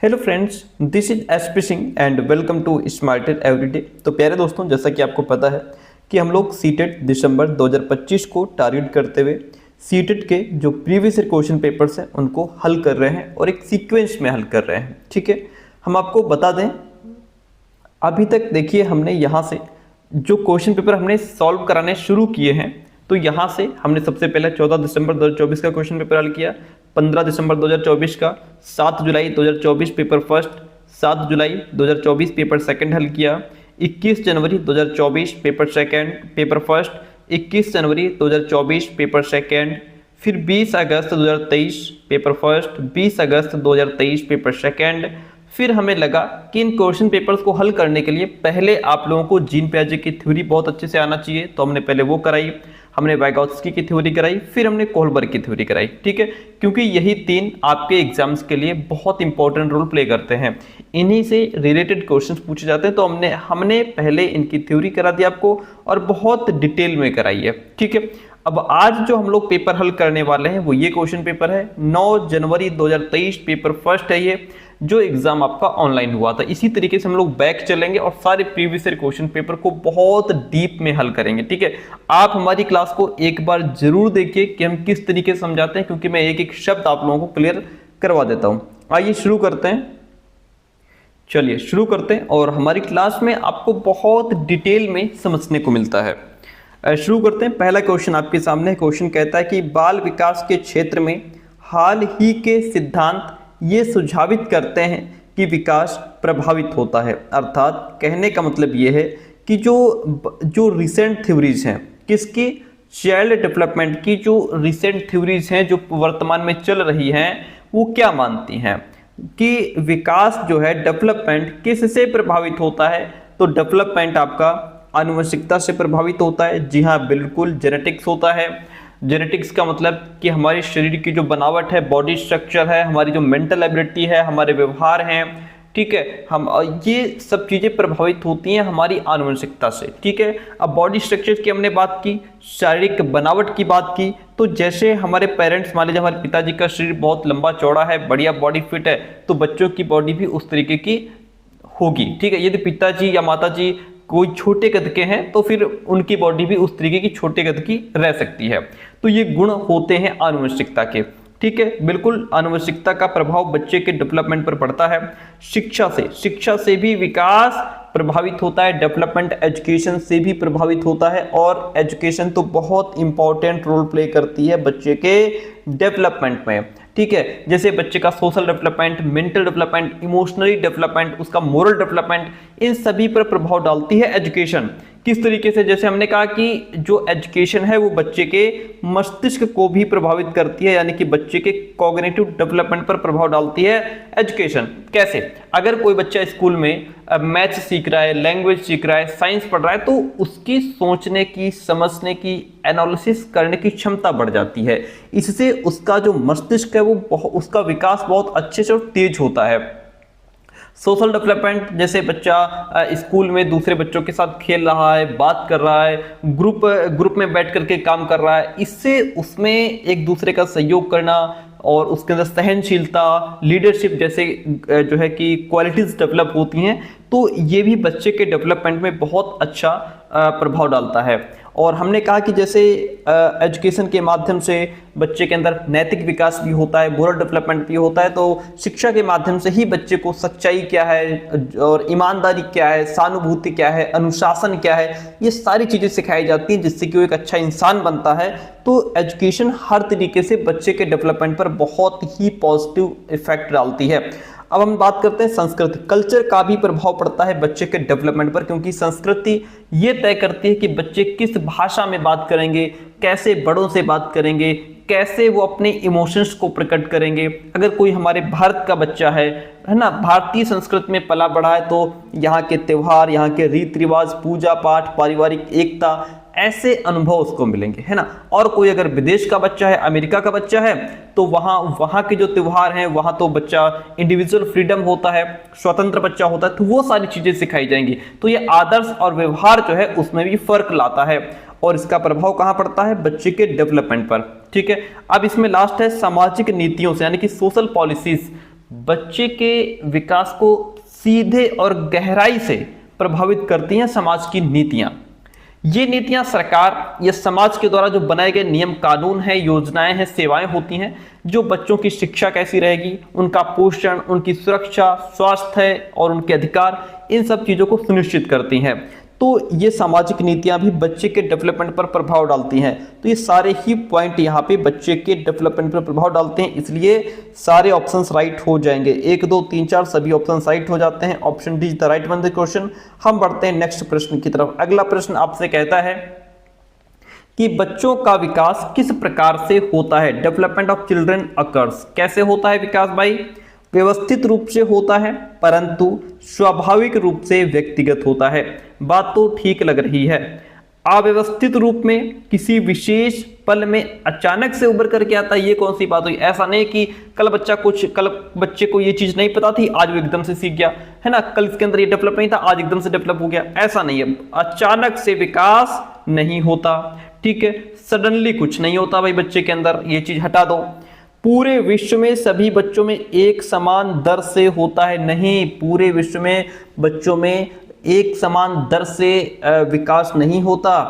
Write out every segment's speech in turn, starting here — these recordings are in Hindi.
Hello friends, this is SP Singh and welcome to smarted everyday. तो प्यारे दोस्तों, जैसा कि आपको पता है कि हम लोग सीटेट दिसंबर 2025 को टारगेट करते हुए सीटेट के जो प्रीवियस ईयर क्वेश्चन पेपर्स हैं उनको हल कर रहे हैं और एक सीक्वेंस में हल कर रहे हैं। ठीक है, हम आपको बता दें, अभी तक देखिए हमने यहाँ से जो क्वेश्चन पेपर हमने सॉल्व कराने शुरू किए हैं, तो यहाँ से हमने सबसे पहले 14 दिसंबर 2024 का क्वेश्चन पेपर हल किया, 15 दिसंबर 2024 का, 7 जुलाई 2024 पेपर फर्स्ट, 7 जुलाई 2024 पेपर सेकंड हल किया, 21 जनवरी 2024 पेपर सेकंड पेपर फर्स्ट, 21 जनवरी 2024 पेपर सेकंड, फिर 20 अगस्त 2023 पेपर फर्स्ट, 20 अगस्त 2023 पेपर सेकंड। फिर हमें लगा कि इन क्वेश्चन पेपर्स को हल करने के लिए पहले आप लोगों को जीन पियाजे की थ्योरी बहुत अच्छे से आना चाहिए, तो हमने पहले वो कराई, हमने वाइगोत्स्की की थ्योरी कराई, फिर हमने कोहलबर्ग की थ्योरी कराई। ठीक है, क्योंकि यही तीन आपके एग्जाम्स के लिए बहुत इंपॉर्टेंट रोल प्ले करते हैं, इन्हीं से रिलेटेड क्वेश्चंस पूछे जाते हैं। तो हमने पहले इनकी थ्योरी करा दी आपको और बहुत डिटेल में कराई है। ठीक है, अब आज जो हम लोग पेपर हल करने वाले हैं वो ये क्वेश्चन पेपर है 9 जनवरी 2023 पेपर फर्स्ट है, ये जो एग्जाम आपका ऑनलाइन हुआ था। इसी तरीके से हम लोग बैक चलेंगे और सारे प्रीवियस ईयर क्वेश्चन पेपर को बहुत डीप में हल करेंगे। ठीक है, आप हमारी क्लास को एक बार जरूर देखिए कि हम किस तरीके से समझाते हैं, क्योंकि मैं एक एक शब्द आप लोगों को क्लियर करवा देता हूं। आइए शुरू करते हैं, चलिए शुरू करते हैं और हमारी क्लास में आपको बहुत डिटेल में समझने को मिलता है। शुरू करते हैं। पहला क्वेश्चन आपके सामने, क्वेश्चन कहता है कि बाल विकास के क्षेत्र में हाल ही के सिद्धांत ये सुझावित करते हैं कि विकास प्रभावित होता है। अर्थात कहने का मतलब ये है कि जो रिसेंट थ्योरीज हैं, किसकी, चाइल्ड डेवलपमेंट की जो रिसेंट थ्योरीज हैं जो वर्तमान में चल रही हैं, वो क्या मानती हैं कि विकास जो है, डेवलपमेंट किससे प्रभावित होता है। तो डेवलपमेंट आपका आनुवंशिकता से प्रभावित होता है। जी हाँ, बिल्कुल, जेनेटिक्स होता है। जेनेटिक्स का मतलब कि हमारे शरीर की जो बनावट है, बॉडी स्ट्रक्चर है, हमारी जो मेंटल एबिलिटी है, हमारे व्यवहार हैं, ठीक है, हम ये सब चीजें प्रभावित होती हैं हमारी आनुवंशिकता से। ठीक है, अब बॉडी स्ट्रक्चर की हमने बात की, शारीरिक बनावट की बात की, तो जैसे हमारे पेरेंट्स, मान लीजिए हमारे पिताजी का शरीर बहुत लंबा चौड़ा है, बढ़िया बॉडी फिट है, तो बच्चों की बॉडी भी उस तरीके की होगी। ठीक है, यदि पिताजी या माताजी कोई छोटे कद के हैं तो फिर उनकी बॉडी भी उस तरीके की छोटे कद की रह सकती है। तो ये गुण होते हैं आनुवंशिकता के। ठीक है, बिल्कुल, आनुवंशिकता का प्रभाव बच्चे के डेवलपमेंट पर पड़ता है। शिक्षा से भी विकास प्रभावित होता है, डेवलपमेंट एजुकेशन से भी प्रभावित होता है, और एजुकेशन तो बहुत इंपॉर्टेंट रोल प्ले करती है बच्चे के डेवलपमेंट में। ठीक है, जैसे बच्चे का social development, mental development, emotionally development, उसका मोरल डेवलपमेंट, इन सभी पर प्रभाव डालती है एजुकेशन। किस तरीके से, जैसे हमने कहा कि जो एजुकेशन है वो बच्चे के मस्तिष्क को भी प्रभावित करती है, यानी कि बच्चे के कॉग्निटिव डेवलपमेंट पर प्रभाव डालती है एजुकेशन। कैसे, अगर कोई बच्चा स्कूल में मैथ्स सीख रहा है, लैंग्वेज सीख रहा है, साइंस पढ़ रहा है, तो उसकी सोचने की, समझने की, एनालिसिस करने की क्षमता बढ़ जाती है। इससे उसका जो मस्तिष्क है वो उसका विकास बहुत अच्छे से और तेज होता है। सोशल डेवलपमेंट, जैसे बच्चा स्कूल में दूसरे बच्चों के साथ खेल रहा है, बात कर रहा है, ग्रुप में बैठ करके काम कर रहा है, इससे उसमें एक दूसरे का सहयोग करना और उसके अंदर सहनशीलता, लीडरशिप जैसे जो है कि क्वालिटीज डेवलप होती हैं। तो ये भी बच्चे के डेवलपमेंट में बहुत अच्छा प्रभाव डालता है। और हमने कहा कि जैसे एजुकेशन के माध्यम से बच्चे के अंदर नैतिक विकास भी होता है, मोरल डेवलपमेंट भी होता है। तो शिक्षा के माध्यम से ही बच्चे को सच्चाई क्या है और ईमानदारी क्या है, सहानुभूति क्या है, अनुशासन क्या है, ये सारी चीजें सिखाई जाती हैं, जिससे कि वो एक अच्छा इंसान बनता है। तो एजुकेशन हर तरीके से बच्चे के डेवलपमेंट पर बहुत ही पॉजिटिव इफेक्ट डालती है। अब हम बात करते हैं संस्कृति, कल्चर का भी प्रभाव पड़ता है बच्चे के डेवलपमेंट पर, क्योंकि संस्कृति ये तय करती है कि बच्चे किस भाषा में बात करेंगे, कैसे बड़ों से बात करेंगे, कैसे वो अपने इमोशंस को प्रकट करेंगे। अगर कोई हमारे भारत का बच्चा है ना, भारतीय संस्कृति में पला बढ़ा है, तो यहाँ के त्योहार, यहाँ के रीति रिवाज, पूजा पाठ, पारिवारिक एकता, ऐसे अनुभव उसको मिलेंगे, है ना। और कोई अगर विदेश का बच्चा है, अमेरिका का बच्चा है, तो वहाँ के जो त्योहार हैं, वहाँ तो बच्चा इंडिविजुअल फ्रीडम होता है, स्वतंत्र बच्चा होता है, तो वो सारी चीजें सिखाई जाएंगी। तो ये आदर्श और व्यवहार जो है उसमें भी फर्क लाता है, और इसका प्रभाव कहाँ पड़ता है, बच्चे के डेवलपमेंट पर। ठीक है, अब इसमें लास्ट है सामाजिक नीतियों से, यानी कि सोशल पॉलिसीज। बच्चे के विकास को सीधे और गहराई से प्रभावित करती हैं समाज की नीतियां। ये नीतियां सरकार या समाज के द्वारा जो बनाए गए नियम कानून हैं, योजनाएं हैं, सेवाएं होती हैं, जो बच्चों की शिक्षा कैसी रहेगी, उनका पोषण, उनकी सुरक्षा, स्वास्थ्य और उनके अधिकार, इन सब चीजों को सुनिश्चित करती हैं। तो ये सामाजिक नीतियां भी बच्चे के डेवलपमेंट पर प्रभाव डालती हैं। तो ये सारे ही पॉइंट यहाँ पे बच्चे के डेवलपमेंट पर प्रभाव डालते हैं, इसलिए सारे ऑप्शंस राइट हो जाएंगे। 1 2 3 4 सभी ऑप्शंस राइट हो जाते हैं। Option D is the right one the question. हम बढ़ते हैं नेक्स्ट प्रश्न की तरफ। अगला प्रश्न आपसे कहता है कि बच्चों का विकास किस प्रकार से होता है। डेवलपमेंट ऑफ चिल्ड्रन अकर्स, कैसे होता है विकास भाई? व्यवस्थित रूप से होता है, परंतु स्वाभाविक रूप से व्यक्तिगत होता है। बात तो ठीक लग रही है। अव्यवस्थित रूप में किसी विशेष पल में अचानक से उभर करके आता है, ये कौन सी बात हुई? ऐसा नहीं कि कल बच्चे को ये चीज नहीं पता थी, आज वो एकदम से सीख गया, है ना। कल इसके अंदर ये डेवलप नहीं था, आज एकदम से डेवलप हो गया, ऐसा नहीं है। अचानक से विकास नहीं होता, ठीक है। सडनली कुछ नहीं होता भाई बच्चे के अंदर, ये चीज हटा दो। पूरे विश्व में सभी बच्चों में एक समान दर से होता है, नहीं। पूरे विश्व में बच्चों में एक समान दर से विकास नहीं होता,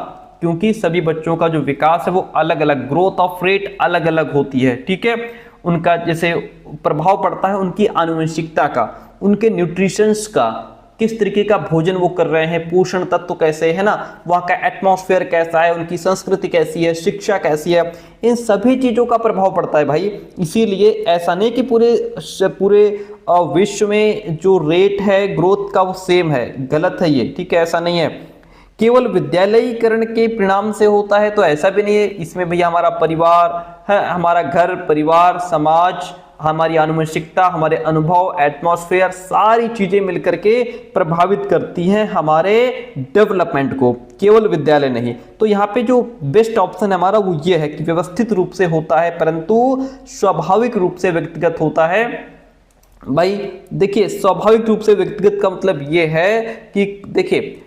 क्योंकि सभी बच्चों का जो विकास है वो अलग अलग, ग्रोथ ऑफ रेट अलग अलग होती है, ठीक है। उनका जैसे प्रभाव पड़ता है उनकी आनुवंशिकता का, उनके न्यूट्रिशंस का, किस तरीके का भोजन वो कर रहे हैं, पोषण तत्व कैसे है ना, वहाँ का एटमॉस्फेयर कैसा है, उनकी संस्कृति कैसी है, शिक्षा कैसी है, इन सभी चीज़ों का प्रभाव पड़ता है भाई। इसीलिए ऐसा नहीं कि पूरे विश्व में जो रेट है ग्रोथ का वो सेम है, गलत है ये, ठीक है, ऐसा नहीं है। केवल विद्यालयीकरण के परिणाम से होता है तो ऐसा भी नहीं है। इसमें भैया हमारा परिवार है, हमारा घर परिवार, समाज, हमारी आनुवंशिकता, हमारे अनुभव, एटमॉस्फेयर, सारी चीजें मिलकर के प्रभावित करती हैं हमारे डेवलपमेंट को, केवल विद्यालय नहीं। तो यहाँ पे जो बेस्ट ऑप्शन है हमारा वो ये है कि व्यवस्थित रूप से होता है परंतु स्वाभाविक रूप से व्यक्तिगत होता है। भाई देखिए, स्वाभाविक रूप से व्यक्तिगत का मतलब ये है कि देखिए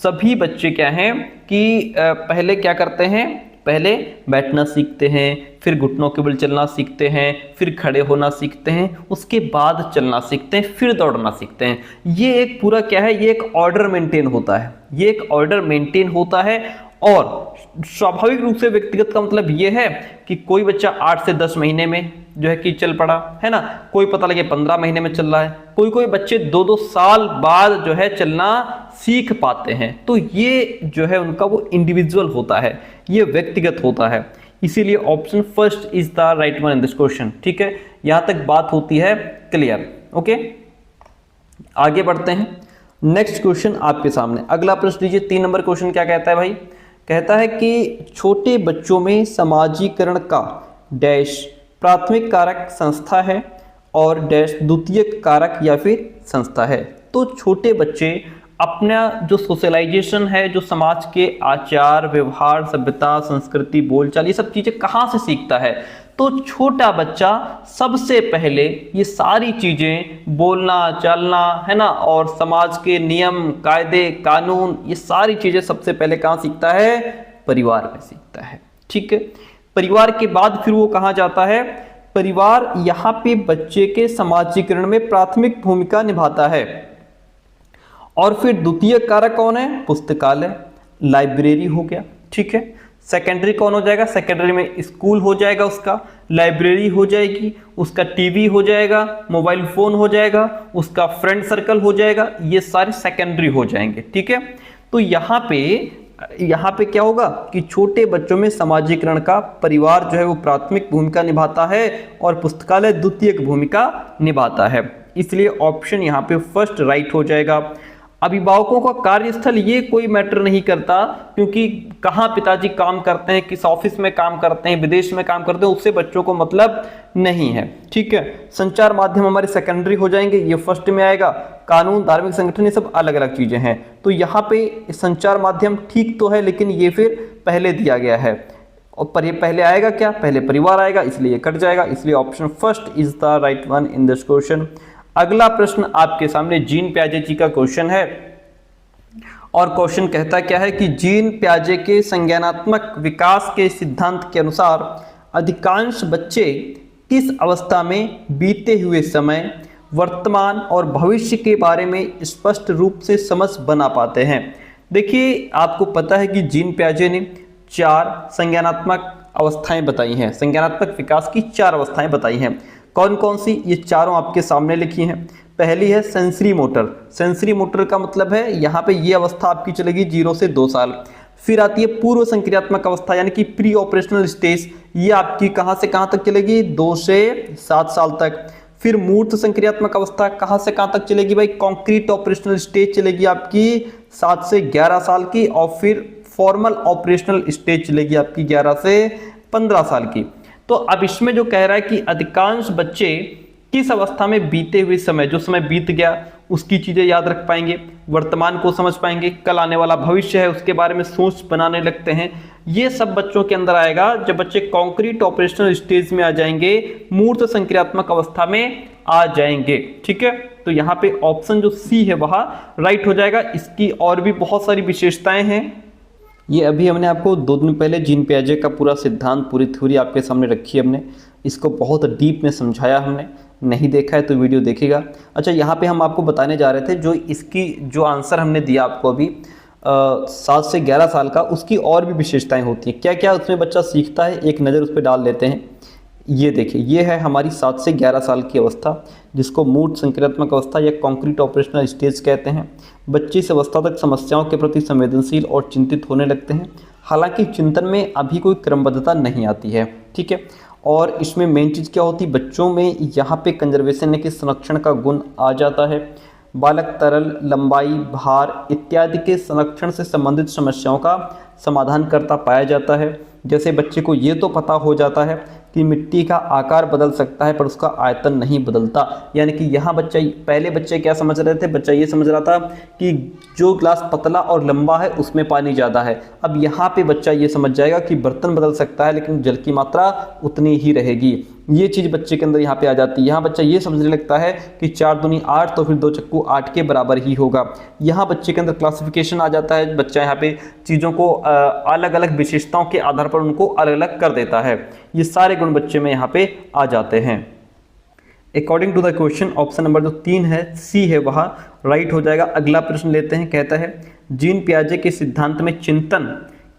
सभी बच्चे क्या हैं कि पहले क्या करते हैं, पहले बैठना सीखते हैं, फिर घुटनों के बल चलना सीखते हैं, फिर खड़े होना सीखते हैं, उसके बाद चलना सीखते हैं, फिर दौड़ना सीखते हैं। ये एक पूरा क्या है, ये एक ऑर्डर मेंटेन होता है, ये एक ऑर्डर मेंटेन होता है। और स्वाभाविक रूप से व्यक्तिगत का मतलब ये है कि कोई बच्चा 8 से 10 महीने में जो है कि चल पड़ा, है ना, कोई पता लगे 15 महीने में चल रहा है, कोई बच्चे 2-2 साल बाद जो है चलना सीख पाते हैं। तो ये जो है उनका वो इंडिविजुअल होता है, ये व्यक्तिगत होता है। इसीलिए option first is the right one in this question, ठीक है। यहां तक बात होती है क्लियर, ओके। आगे बढ़ते हैं, नेक्स्ट क्वेश्चन आपके सामने। अगला प्रश्न लीजिए, 3 नंबर क्वेश्चन क्या कहता है भाई? कहता है कि छोटे बच्चों में समाजीकरण का डैश प्राथमिक कारक संस्था है और डैश द्वितीयक कारक या फिर संस्था है। तो छोटे बच्चे अपना जो सोशलाइजेशन है, जो समाज के आचार व्यवहार, सभ्यता, संस्कृति, बोलचाल, ये सब चीजें कहाँ से सीखता है? तो छोटा बच्चा सबसे पहले ये सारी चीजें, बोलना चालना, है ना, और समाज के नियम कायदे कानून, ये सारी चीजें सबसे पहले कहाँ सीखता है? परिवार में सीखता है, ठीक है। परिवार के बाद फिर वो कहाँ जाता है? परिवार यहाँ पे बच्चे के समाजीकरण में प्राथमिक भूमिका निभाता है। और फिर द्वितीय कारक कौन है? पुस्तकालय, लाइब्रेरी हो गया, ठीक है। सेकेंडरी कौन हो जाएगा? सेकेंडरी में स्कूल हो जाएगा, उसका लाइब्रेरी हो जाएगी, उसका टीवी हो जाएगा, मोबाइल फोन हो जाएगा, उसका फ्रेंड सर्कल हो जाएगा, ये सारे सेकेंडरी हो जाएंगे, ठीक है। तो यहाँ पे क्या होगा कि छोटे बच्चों में समाजीकरण का परिवार जो है वो प्राथमिक भूमिका निभाता है और पुस्तकालय द्वितीयक भूमिका निभाता है। इसलिए ऑप्शन यहाँ पे फर्स्ट राइट हो जाएगा। अभिभावकों का कार्यस्थल ये कोई मैटर नहीं करता, क्योंकि कहाँ पिताजी काम करते हैं, किस ऑफिस में काम करते हैं, विदेश में काम करते हैं, उससे बच्चों को मतलब नहीं है, ठीक है। संचार माध्यम हमारे सेकेंडरी हो जाएंगे, ये फर्स्ट में आएगा। कानून, धार्मिक संगठन, ये सब अलग अलग चीजें हैं। तो यहाँ पे संचार माध्यम ठीक तो है, लेकिन ये फिर पहले दिया गया है। और पर ये पहले आएगा क्या? पहले परिवार आएगा, इसलिए ये कट जाएगा। इसलिए option first is the right one in this question. अगला प्रश्न आपके सामने जीन पियाजे जी का क्वेश्चन है, और क्वेश्चन कहता क्या है कि जीन पियाजे के संज्ञानात्मक विकास के सिद्धांत के अनुसार अधिकांश बच्चे किस अवस्था में बीते हुए समय, वर्तमान और भविष्य के बारे में स्पष्ट रूप से समझ बना पाते हैं। देखिए, आपको पता है कि जीन पियाजे ने 4 संज्ञानात्मक अवस्थाएं बताई हैं, संज्ञानात्मक विकास की 4 अवस्थाएं बताई हैं। कौन कौन सी? ये चारों आपके सामने लिखी हैं। पहली है सेंसरी मोटर। सेंसरी मोटर का मतलब है यहाँ पे ये अवस्था आपकी चलेगी 0 से 2 साल। फिर आती है पूर्व संक्रियात्मक अवस्था यानी कि प्री ऑपरेशनल स्टेज, ये आपकी कहाँ से कहाँ तक चलेगी? 2 से 7 साल तक। फिर मूर्त संक्रियात्मक अवस्था कहाँ से कहाँ तक चलेगी भाई? कॉन्क्रीट ऑपरेशनल स्टेज चलेगी आपकी 7 से 11 साल की। और फिर फॉर्मल ऑपरेशनल स्टेज चलेगी आपकी 11 से 15 साल की। तो अब इसमें जो कह रहा है कि अधिकांश बच्चे किस अवस्था में बीते हुए समय, जो समय बीत गया उसकी चीजें याद रख पाएंगे, वर्तमान को समझ पाएंगे, कल आने वाला भविष्य है उसके बारे में सोच बनाने लगते हैं। ये सब बच्चों के अंदर आएगा जब बच्चे कॉन्क्रीट ऑपरेशनल स्टेज में आ जाएंगे, मूर्त संक्रियात्मक अवस्था में आ जाएंगे। ठीक है, तो यहाँ पे ऑप्शन जो सी है वह राइट हो जाएगा। इसकी और भी बहुत सारी विशेषताएं हैं। ये अभी हमने आपको 2 दिन पहले जीन पियाजे का पूरा सिद्धांत, पूरी थ्योरी आपके सामने रखी है हमने, इसको बहुत डीप में समझाया हमने। नहीं देखा है तो वीडियो देखिएगा। अच्छा, यहाँ पे हम आपको बताने जा रहे थे जो इसकी जो आंसर हमने दिया आपको अभी 7 से 11 साल का, उसकी और भी विशेषताएं होती हैं। क्या क्या उसमें बच्चा सीखता है, एक नज़र उस पर डाल लेते हैं। ये देखिए, ये है हमारी 7 से 11 साल की अवस्था, जिसको मूर्त संक्रियात्मक अवस्था या कॉन्क्रीट ऑपरेशनल स्टेज कहते हैं। बच्चे इस अवस्था तक समस्याओं के प्रति संवेदनशील और चिंतित होने लगते हैं। हालांकि चिंतन में अभी कोई क्रमबद्धता नहीं आती है। ठीक है, और इसमें मेन चीज़ क्या होती है, बच्चों में यहाँ पे कंजर्वेशन के संरक्षण का गुण आ जाता है। बालक तरल, लंबाई, भार इत्यादि के संरक्षण से संबंधित समस्याओं का समाधान करता पाया जाता है। जैसे बच्चे को ये तो पता हो जाता है कि मिट्टी का आकार बदल सकता है पर उसका आयतन नहीं बदलता। यानी कि यहाँ पहले बच्चे क्या समझ रहे थे, बच्चा ये समझ रहा था कि जो ग्लास पतला और लंबा है उसमें पानी ज़्यादा है। अब यहाँ पे बच्चा ये समझ जाएगा कि बर्तन बदल सकता है लेकिन जल की मात्रा उतनी ही रहेगी। ये चीज़ बच्चे के अंदर यहाँ पे आ जाती है। यहाँ बच्चा ये समझने लगता है कि 4 दूनी 8 तो फिर 2 चक्कू 8 के बराबर ही होगा। यहाँ बच्चे के अंदर क्लासिफिकेशन आ जाता है। बच्चा यहाँ पे चीज़ों को अलग अलग विशेषताओं के आधार पर उनको अलग अलग कर देता है। ये सारे गुण बच्चे में यहाँ पे आ जाते हैं। According to the question option number जो 3 है, सी है, वह राइट हो जाएगा। अगला प्रश्न लेते हैं। कहता है जीन पियाजे के सिद्धांत में चिंतन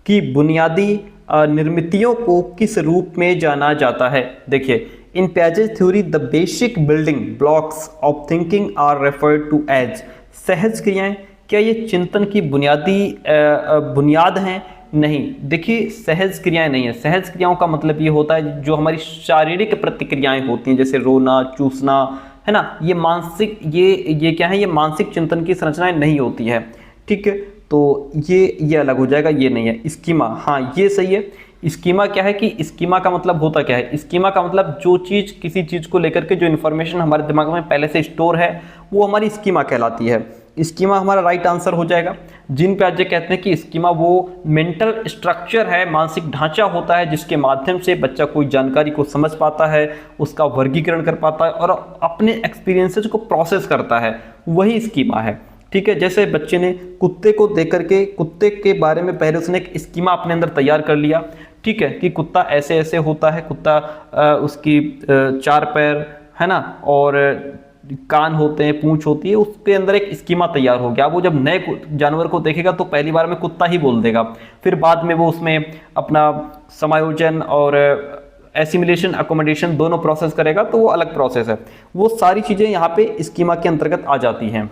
की बुनियादी निर्मितियों को किस रूप में जाना जाता है? देखिए, इन पियाजे theory the basic building blocks of thinking are referred to as सहज क्रियाएं। क्या ये चिंतन की बुनियादी बुनियाद हैं? नहीं। देखिए, सहज क्रियाएं नहीं है। सहज क्रियाओं का मतलब ये होता है जो हमारी शारीरिक प्रतिक्रियाएं होती हैं, जैसे रोना, चूसना, है ना, ये मानसिक, ये क्या है, ये मानसिक चिंतन की संरचनाएं नहीं होती है। ठीक है, तो ये अलग हो जाएगा, ये नहीं है। स्कीमा, हाँ ये सही है। स्कीमा क्या है कि स्कीमा का मतलब होता क्या है? स्कीमा का मतलब जो चीज़, किसी चीज़ को लेकर के जो इन्फॉर्मेशन हमारे दिमाग में पहले से स्टोर है वो हमारी स्कीमा कहलाती है। स्कीमा हमारा राइट आंसर हो जाएगा। जीन पियाजे कहते हैं कि स्कीमा वो मेंटल स्ट्रक्चर है, मानसिक ढांचा होता है जिसके माध्यम से बच्चा कोई जानकारी को समझ पाता है, उसका वर्गीकरण कर पाता है और अपने एक्सपीरियंसेस को प्रोसेस करता है, वही स्कीमा है। ठीक है, जैसे बच्चे ने कुत्ते को देख करके कुत्ते के बारे में पहले उसने एक स्कीमा अपने अंदर तैयार कर लिया। ठीक है, कि कुत्ता ऐसे ऐसे होता है, कुत्ता उसकी 4 पैर, है ना, और कान होते हैं, पूंछ होती है, उसके अंदर एक स्कीमा तैयार हो गया। वो जब नए जानवर को देखेगा तो पहली बार में कुत्ता ही बोल देगा, फिर बाद में वो उसमें अपना समायोजन और एसिमिलेशन, अकोमोडेशन दोनों प्रोसेस करेगा, तो वो अलग प्रोसेस है। वो सारी चीज़ें यहाँ पे स्कीमा के अंतर्गत आ जाती हैं।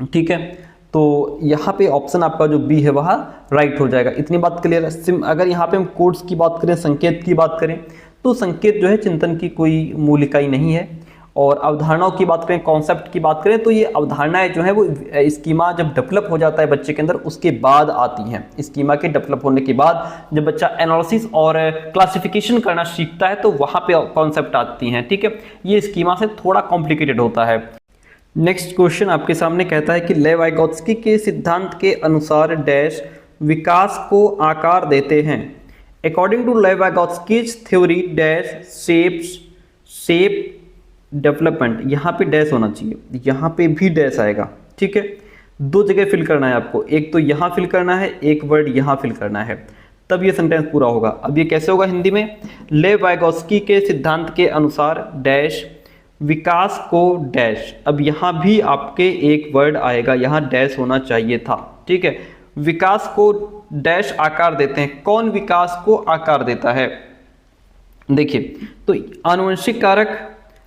ठीक है, तो यहाँ पे ऑप्शन आपका जो बी है वह राइट हो जाएगा। इतनी बात क्लियर है। अगर यहाँ पे हम कोड्स की बात करें, संकेत की बात करें, तो संकेत जो है चिंतन की कोई मूल इकाई नहीं है। और अवधारणाओं की बात करें, कॉन्सेप्ट की बात करें, तो ये अवधारणाएं जो है वो स्कीमा जब डेवलप हो जाता है बच्चे के अंदर उसके बाद आती हैं। स्कीमा के डेवलप होने के बाद जब बच्चा एनालिसिस और क्लासिफिकेशन करना सीखता है तो वहाँ पे कॉन्सेप्ट आती हैं। ठीक है, ये स्कीमा से थोड़ा कॉम्प्लिकेटेड होता है। नेक्स्ट क्वेश्चन आपके सामने कहता है कि लेव वाइगोत्स्की के सिद्धांत के अनुसार डैश विकास को आकार देते हैं। अकॉर्डिंग टू लेव वाइगोत्स्कीज थ्योरी डैश शेप डेवलपमेंट, यहाँ पे डैश होना चाहिए, यहाँ पे भी डैश आएगा। ठीक है, 2 जगह फिल करना है आपको, एक तो यहाँ फिल करना है, एक वर्ड यहाँ फिल करना है। तब ये सेंटेंस पूरा होगा। अब ये कैसे होगा हिंदी में, ले वाइगोत्स्की के सिद्धांत के अनुसार डैश विकास को डैश। अब यहाँ भी आपके एक वर्ड आएगा, यहाँ डैश होना चाहिए था, ठीक है। विकास को डैश आकार देते हैं, कौन विकास को आकार देता है? देखिए, तो आनुवंशिक कारक,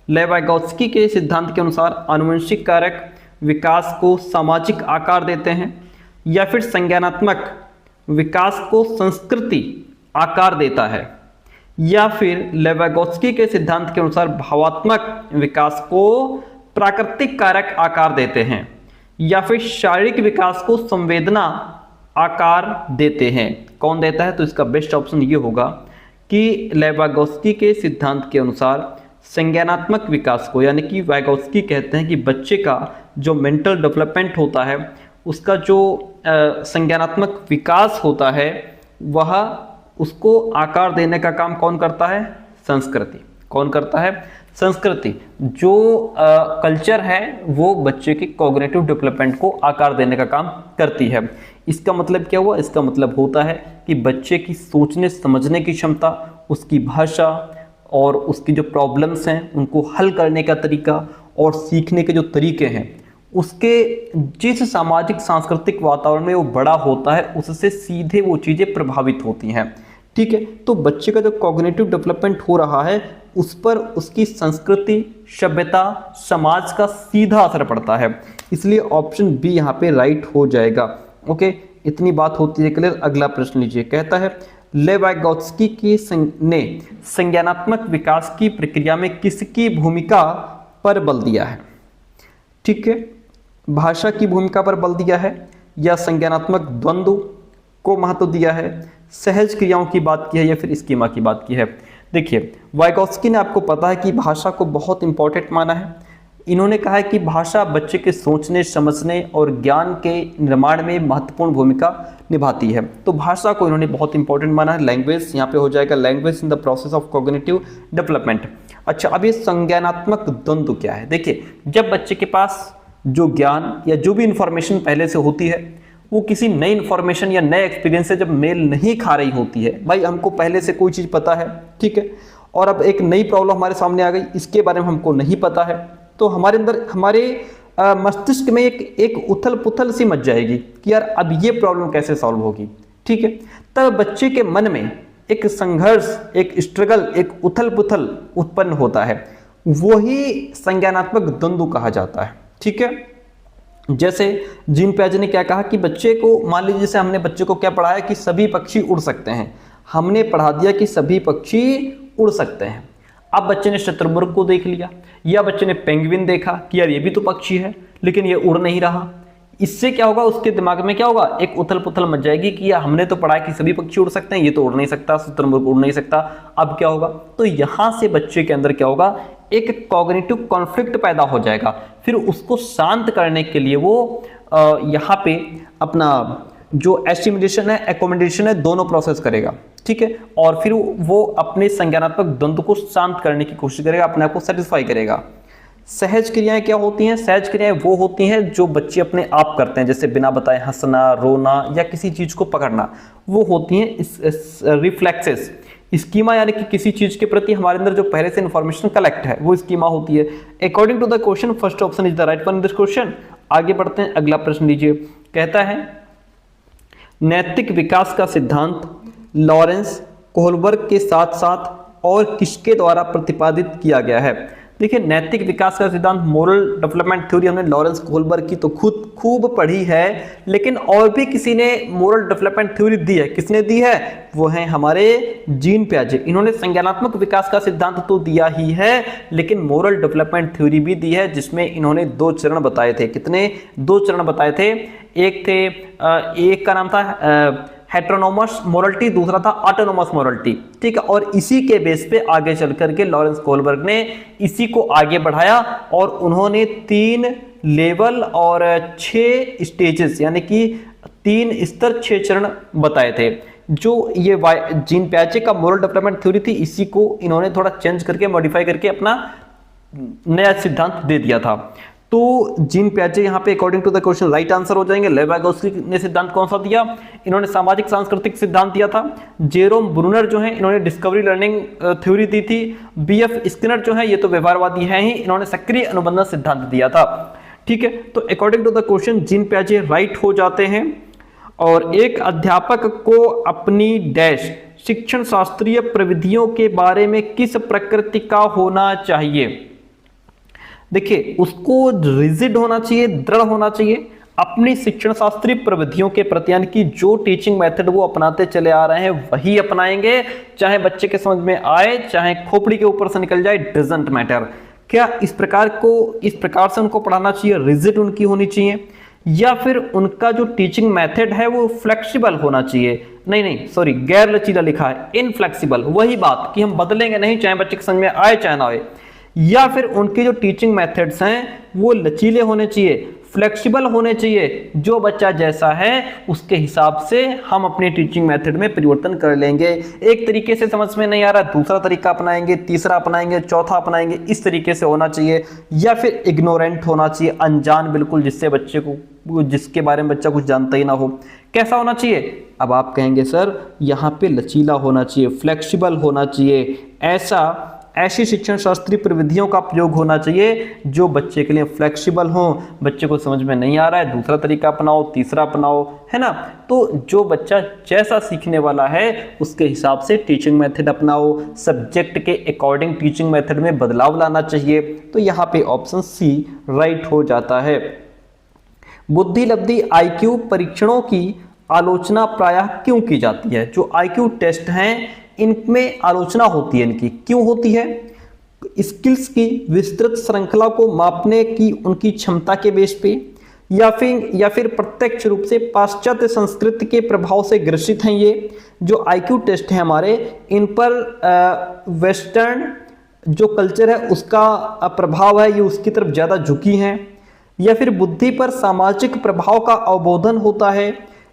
ले वाइगोत्स्की के सिद्धांत के अनुसार आनुवंशिक कारक विकास को सामाजिक आकार देते हैं, या फिर संज्ञानात्मक विकास को संस्कृति आकार देता है, या फिर ले वाइगोत्स्की के सिद्धांत के अनुसार भावात्मक विकास को प्राकृतिक कारक आकार देते हैं, या फिर शारीरिक विकास को संवेदना आकार देते हैं। कौन देता है? तो इसका बेस्ट ऑप्शन ये होगा कि ले वाइगोत्स्की के सिद्धांत के अनुसार संज्ञानात्मक विकास को, यानी कि वाइगोत्स्की कहते हैं कि बच्चे का जो मेंटल डेवलपमेंट होता है, उसका जो संज्ञानात्मक विकास होता है, वह उसको आकार देने का काम कौन करता है? संस्कृति। कौन करता है? संस्कृति। जो कल्चर है वो बच्चे के कॉग्निटिव डेवलपमेंट को आकार देने का काम करती है। इसका मतलब क्या हुआ? इसका मतलब होता है कि बच्चे की सोचने समझने की क्षमता, उसकी भाषा और उसकी जो प्रॉब्लम्स हैं उनको हल करने का तरीका और सीखने के जो तरीके हैं, उसके जिस सामाजिक सांस्कृतिक वातावरण में वो बड़ा होता है उससे सीधे वो चीज़ें प्रभावित होती हैं, ठीक है। तो बच्चे का जो कॉग्निटिव डेवलपमेंट हो रहा है उस पर उसकी संस्कृति, सभ्यता, समाज का सीधा असर पड़ता है, इसलिए ऑप्शन बी यहाँ पे राइट हो जाएगा। ओके, इतनी बात होती है क्लियर। अगला प्रश्न लीजिए, कहता है ले वाइगोत्स्की ने संज्ञानात्मक विकास की प्रक्रिया में किसकी भूमिका पर बल दिया है? ठीक है, भाषा की भूमिका पर बल दिया है, या संज्ञानात्मक द्वंद्व को महत्व दिया है, सहज क्रियाओं की बात की है, या फिर स्कीमा की बात की है? देखिए, वाइगोत्स्की ने, आपको पता है कि भाषा को बहुत इंपॉर्टेंट माना है। इन्होंने कहा है कि भाषा बच्चे के सोचने, समझने और ज्ञान के निर्माण में महत्वपूर्ण भूमिका निभाती है। तो भाषा को इन्होंने बहुत इंपॉर्टेंट माना है। लैंग्वेज यहाँ पे हो जाएगा, language in the process of cognitive development. अच्छा, अब ये संज्ञानात्मक द्वंद्व क्या है? देखिए, जब बच्चे के पास जो ज्ञान या जो भी इंफॉर्मेशन पहले से होती है वो किसी नई इंफॉर्मेशन या नए एक्सपीरियंस से जब मेल नहीं खा रही होती है, भाई हमको पहले से कोई चीज़ पता है, ठीक है, और अब एक नई प्रॉब्लम हमारे सामने आ गई, इसके बारे में हमको नहीं पता है, तो हमारे अंदर, हमारे मस्तिष्क में एक उथल पुथल सी मच जाएगी कि यार अब ये प्रॉब्लम कैसे सॉल्व होगी, ठीक है। तब बच्चे के मन में एक संघर्ष, एक स्ट्रगल, एक उथल पुथल उत्पन्न होता है, वही संज्ञानात्मक द्वंद्व कहा जाता है, ठीक है। जैसे जीन पियाजे ने क्या कहा कि बच्चे को, मान लीजिए जैसे हमने बच्चे को क्या पढ़ाया कि सभी पक्षी उड़ सकते हैं, हमने पढ़ा दिया कि सभी पक्षी उड़ सकते हैं। अब बच्चे ने शतरमुर्ग को देख लिया, या बच्चे ने पेंगुइन देखा कि यार ये भी तो पक्षी है लेकिन ये उड़ नहीं रहा। इससे क्या होगा, उसके दिमाग में क्या होगा, एक उथल पुथल मच जाएगी कि यार हमने तो पढ़ा कि सभी पक्षी उड़ सकते हैं, ये तो उड़ नहीं सकता, शतरमुर्ग उड़ नहीं सकता। अब क्या होगा, तो यहाँ से बच्चे के अंदर क्या होगा, एक कॉग्निटिव कॉन्फ्लिक्ट पैदा हो जाएगा। फिर उसको शांत करने के लिए वो यहाँ पे अपना जो एस्टिमुलेशन है, एकोमोडेशन है, दोनों प्रोसेस करेगा, ठीक है, और फिर वो अपने संज्ञानात्मक द्वंद्व को शांत करने की कोशिश करेगा, अपने आप को सेटिस्फाई करेगा। सहज क्रियाएं क्या होती हैं? सहज क्रियाएं वो होती हैं जो बच्चे अपने आप करते हैं, जैसे बिना बताए हंसना, रोना या किसी चीज को पकड़ना, वो होती हैं रिफ्लेक्सेस। स्कीमा यानी कि किसी चीज के प्रति हमारे अंदर जो पहले से इंफॉर्मेशन कलेक्ट है वो स्कीमा होती है। According to the question first option is the right one in this question. आगे बढ़ते हैं, अगला प्रश्न लीजिए, कहता है नैतिक विकास का सिद्धांत लॉरेंस कोहलबर्ग के साथ साथ और किसके द्वारा प्रतिपादित किया गया है? देखिए, नैतिक विकास का सिद्धांत, मोरल डेवलपमेंट थ्योरी, हमने लॉरेंस कोहलबर्ग की तो खूब पढ़ी है, लेकिन और भी किसी ने मोरल डेवलपमेंट थ्योरी दी है। किसने दी है? वो हैं हमारे जीन पियाजे। इन्होंने संज्ञानात्मक विकास का सिद्धांत तो दिया ही है, लेकिन मोरल डेवलपमेंट थ्योरी भी दी है, जिसमें इन्होंने 2 चरण बताए थे। कितने? 2 चरण बताए थे। एक का नाम था हेटेरोनोमस मोरलिटी, दूसरा था ऑटोनोमस मोरलिटी, ठीक है। और इसी के बेस पे आगे चल करके लॉरेंस कोहलबर्ग ने इसी को आगे बढ़ाया और उन्होंने 3 लेवल और 6 स्टेजेस यानी कि 3 स्तर 6 चरण बताए थे। जो ये जीन पियाजे का मोरल डेवलपमेंट थ्योरी थी, इसी को इन्होंने थोड़ा चेंज करके, मॉडिफाई करके अपना नया सिद्धांत दे दिया था। तो जीन पियाजे यहाँ पे according to the question right answer हो जाएंगे। लेवागोस्की ने सिद्धांत कौन सा दिया? इन्होंने सामाजिक सांस्कृतिक सिद्धांत दिया था। जेरोम ब्रूनर जो है इन्होंने डिस्कवरी लर्निंग थ्योरी दी थी। बीएफ स्किनर जो है ये तो व्यवहारवादी है ही, इन्होंने सक्रिय अनुबंधन सिद्धांत दिया था। ठीक है, तो according to the question Jean पियाजे राइट हो जाते हैं। और एक अध्यापक को अपनी डैश शिक्षण शास्त्रीय प्रविधियों के बारे में किस प्रकृति का होना चाहिए? देखिए, उसको रिजिड होना चाहिए, दृढ़ होना चाहिए अपनी शिक्षण शास्त्रीय प्रविधियों के प्रति, यानी कि जो टीचिंग मेथड वो अपनाते चले आ रहे हैं वही अपनाएंगे, चाहे बच्चे के समझ में आए चाहे खोपड़ी के ऊपर से निकल जाए, डजंट मैटर। क्या इस प्रकार से उनको पढ़ाना चाहिए, रिजिड उनकी होनी चाहिए, या फिर उनका जो टीचिंग मेथड है वो फ्लेक्सिबल होना चाहिए? नहीं सॉरी, गैर लचीला लिखा है, इनफ्लेक्सिबल। वही बात कि हम बदलेंगे नहीं, चाहे बच्चे के समझ में आए चाहे ना आए। या फिर उनके जो टीचिंग मेथड्स हैं वो लचीले होने चाहिए, फ्लेक्सिबल होने चाहिए, जो बच्चा जैसा है उसके हिसाब से हम अपने टीचिंग मेथड में परिवर्तन कर लेंगे। एक तरीके से समझ में नहीं आ रहा, दूसरा तरीका अपनाएंगे, तीसरा अपनाएंगे, चौथा अपनाएंगे, इस तरीके से होना चाहिए। या फिर इग्नोरेंट होना चाहिए, अनजान बिल्कुल, जिससे बच्चे को, जिसके बारे में बच्चा कुछ जानता ही ना हो। कैसा होना चाहिए? अब आप कहेंगे सर यहाँ पे लचीला होना चाहिए, फ्लेक्सिबल होना चाहिए, ऐसी शिक्षण शास्त्रीय प्रविधियों का प्रयोग होना चाहिए जो बच्चे के लिए फ्लेक्सिबल हो। बच्चे को समझ में नहीं आ रहा है, दूसरा तरीका अपनाओ, तीसरा अपनाओ, है ना। तो जो बच्चा जैसा सीखने वाला है उसके हिसाब से टीचिंग मेथड अपनाओ, सब्जेक्ट के अकॉर्डिंग टीचिंग मेथड में बदलाव लाना चाहिए। तो यहाँ पे ऑप्शन सी राइट हो जाता है। बुद्धि लब्धि IQ परीक्षणों की आलोचना प्रायः क्यों की जाती है? जो IQ टेस्ट हैं इनमें आलोचना होती है, इनकी क्यों होती है? स्किल्स की विस्तृत श्रृंखला को मापने की उनकी क्षमता के बेस पे, या फिर प्रत्यक्ष रूप से पाश्चात्य संस्कृति के प्रभाव से ग्रसित हैं। ये जो IQ टेस्ट है हमारे, इन पर वेस्टर्न जो कल्चर है उसका प्रभाव है, ये उसकी तरफ ज्यादा झुकी हैं। या फिर बुद्धि पर सामाजिक प्रभाव का अवबोधन होता है,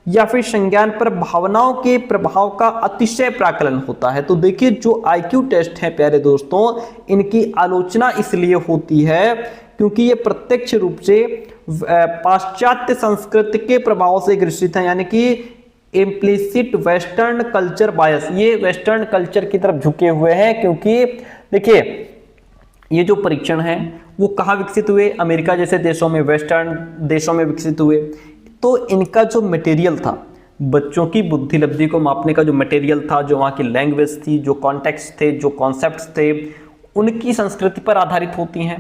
या फिर संज्ञान पर भावनाओं के प्रभाव का अतिशय प्राकलन होता है। तो देखिए, जो IQ टेस्ट है प्यारे दोस्तों, इनकी आलोचना इसलिए होती है क्योंकि ये प्रत्यक्ष रूप से पाश्चात्य संस्कृति के प्रभाव से ग्रसित है, यानी कि इम्प्लिसिट वेस्टर्न कल्चर बायस, ये वेस्टर्न कल्चर की तरफ झुके हुए हैं। क्योंकि देखिए, ये जो परीक्षण है वो कहाँ विकसित हुए? अमेरिका जैसे देशों में, वेस्टर्न देशों में विकसित हुए। तो इनका जो मटेरियल था, बच्चों की बुद्धि लब्धि को मापने का जो मटेरियल था, जो वहाँ की लैंग्वेज थी, जो कॉन्टेक्स्ट थे, जो कॉन्सेप्ट्स थे, उनकी संस्कृति पर आधारित होती हैं,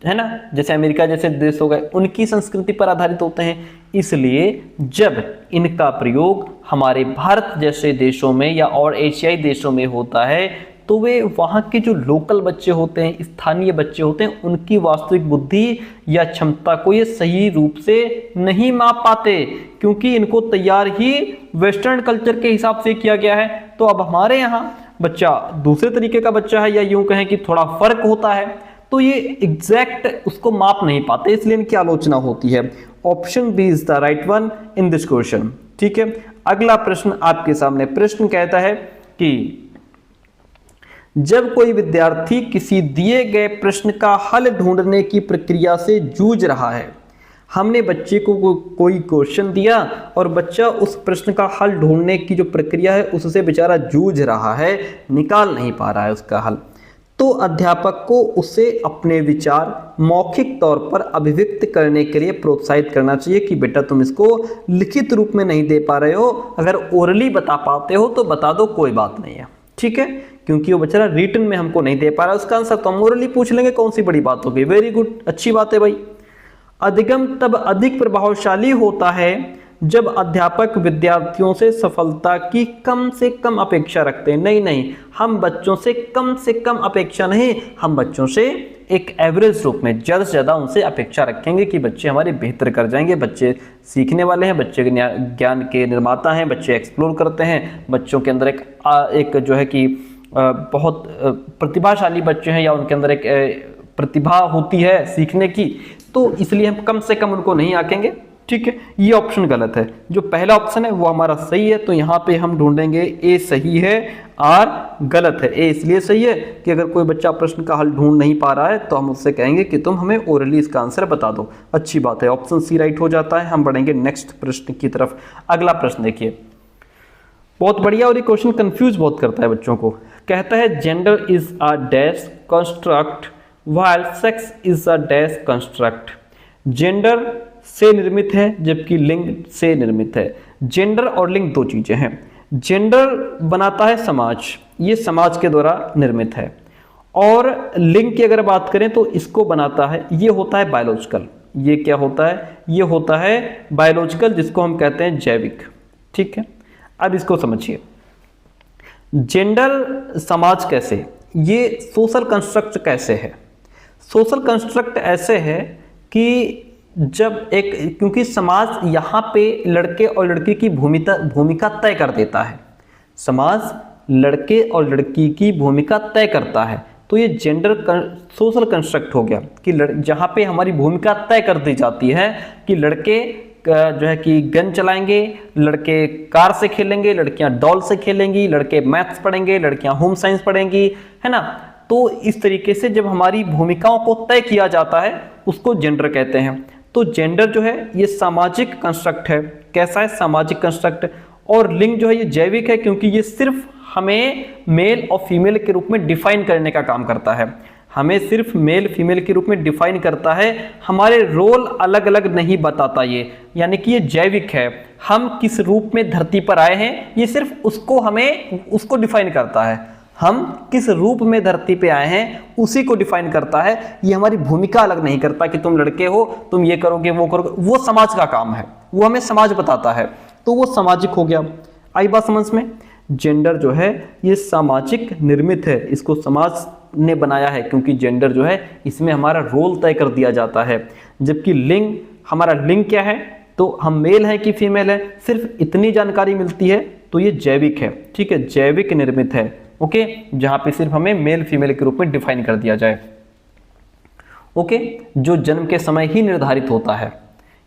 है ना। जैसे अमेरिका जैसे देश हो गए, उनकी संस्कृति पर आधारित होते हैं। इसलिए जब इनका प्रयोग हमारे भारत जैसे देशों में या और एशियाई देशों में होता है तो वे वहाँ के जो लोकल बच्चे होते हैं, स्थानीय बच्चे होते हैं, उनकी वास्तविक बुद्धि या क्षमता को ये सही रूप से नहीं माप पाते, क्योंकि इनको तैयार ही वेस्टर्न कल्चर के हिसाब से किया गया है। तो अब हमारे यहाँ बच्चा दूसरे तरीके का बच्चा है, या यूं कहें कि थोड़ा फर्क होता है, तो ये एग्जैक्ट उसको माप नहीं पाते, इसलिए इनकी आलोचना होती है। Option B is the right one in this question. ठीक है, अगला प्रश्न आपके सामने। प्रश्न कहता है कि जब कोई विद्यार्थी किसी दिए गए प्रश्न का हल ढूंढने की प्रक्रिया से जूझ रहा है, हमने बच्चे को कोई क्वेश्चन दिया और बच्चा उस प्रश्न का हल ढूंढने की जो प्रक्रिया है उससे बेचारा जूझ रहा है, निकाल नहीं पा रहा है उसका हल, तो अध्यापक को उसे अपने विचार मौखिक तौर पर अभिव्यक्त करने के लिए प्रोत्साहित करना चाहिए कि बेटा तुम इसको लिखित रूप में नहीं दे पा रहे हो, अगर ओरली बता पाते हो तो बता दो, कोई बात नहीं है। ठीक है, क्योंकि वो बेचारा रिटन में हमको नहीं दे पा रहा उसका आंसर, तो हम ओरली पूछ लेंगे, कौन सी बड़ी बात होगी। वेरी गुड, अच्छी बात है भाई। अधिगम तब अधिक प्रभावशाली होता है जब अध्यापक विद्यार्थियों से सफलता की कम से कम अपेक्षा रखते हैं। नहीं, हम बच्चों से कम अपेक्षा नहीं, हम बच्चों से एक एवरेज रूप में ज़्यादा से ज़्यादा उनसे अपेक्षा रखेंगे कि बच्चे हमारे बेहतर कर जाएंगे। बच्चे सीखने वाले हैं, बच्चे ज्ञान के निर्माता हैं, बच्चे एक्सप्लोर करते हैं, बच्चों के अंदर एक जो है कि बहुत प्रतिभाशाली बच्चे हैं, या उनके अंदर एक प्रतिभा होती है सीखने की, तो इसलिए हम कम से कम उनको नहीं आंकेंगे। ठीक है, ये ऑप्शन गलत है। जो पहला ऑप्शन है वो हमारा सही है, तो यहाँ पे हम ढूंढेंगे ए सही है, आर गलत है। ए इसलिए सही है कि अगर कोई बच्चा प्रश्न का हल ढूंढ नहीं पा रहा है तो हम उससे कहेंगे कि तुम हमें ओरली इसका आंसर बता दो। अच्छी बात है, ऑप्शन सी राइट हो जाता है। हम बढ़ेंगे नेक्स्ट प्रश्न की तरफ। अगला प्रश्न देखिए, बहुत बढ़िया, और ये क्वेश्चन कंफ्यूज बहुत करता है बच्चों को। कहता है gender is a dash construct while sex is a dash construct. Gender से निर्मित है जबकि लिंग से निर्मित है। जेंडर और लिंग दो चीजें हैं। जेंडर बनाता है समाज, ये समाज के द्वारा निर्मित है, और लिंग की अगर बात करें तो इसको बनाता है, ये होता है बायोलॉजिकल। ये क्या होता है? ये होता है बायोलॉजिकल, जिसको हम कहते हैं जैविक। ठीक है, अब इसको समझिए। जेंडर समाज कैसे, ये सोशल कंस्ट्रक्ट कैसे है? सोशल कंस्ट्रक्ट ऐसे है कि जब एक, क्योंकि समाज यहाँ पे लड़के और लड़की की भूमिका तय कर देता है। समाज लड़के और लड़की की भूमिका तय करता है, तो ये जेंडर सोशल कंस्ट्रक्ट हो गया कि जहाँ पे हमारी भूमिका तय कर दी जाती है कि लड़के जो है कि गन चलाएंगे, लड़के कार से खेलेंगे, लड़कियां डॉल से खेलेंगी, लड़के मैथ्स पढ़ेंगे, लड़कियां होम साइंस पढ़ेंगी, है ना। तो इस तरीके से जब हमारी भूमिकाओं को तय किया जाता है उसको जेंडर कहते हैं। तो जेंडर जो है ये सामाजिक कंस्ट्रक्ट है। कैसा है? सामाजिक कंस्ट्रक्ट। और लिंग जो है ये जैविक है, क्योंकि ये सिर्फ हमें मेल और फीमेल के रूप में डिफाइन करने का काम करता है। हमें सिर्फ मेल फीमेल के रूप में डिफाइन करता है, हमारे रोल अलग अलग नहीं बताता ये, यानी कि ये जैविक है। हम किस रूप में धरती पर आए हैं ये सिर्फ उसको डिफाइन करता है। हम किस रूप में धरती पे आए हैं उसी को डिफाइन करता है। ये हमारी भूमिका अलग नहीं करता कि तुम लड़के हो तुम ये करोगे वो करोगे, वो समाज का काम है, वो हमें समाज बताता है, तो वो सामाजिक हो गया। आई बात समझ में? जेंडर जो है ये सामाजिक निर्मित है, इसको समाज ने बनाया है, क्योंकि जेंडर जो है इसमें हमारा रोल तय कर दिया जाता है। जबकि लिंग, हमारा लिंग क्या है, तो हम मेल है कि फीमेल है, सिर्फ इतनी जानकारी मिलती है, तो ये जैविक है। ठीक है, जैविक निर्मित है। ओके, जहां पे सिर्फ हमें मेल फीमेल के रूप में डिफाइन कर दिया जाए। ओके, जो जन्म के समय ही निर्धारित होता है,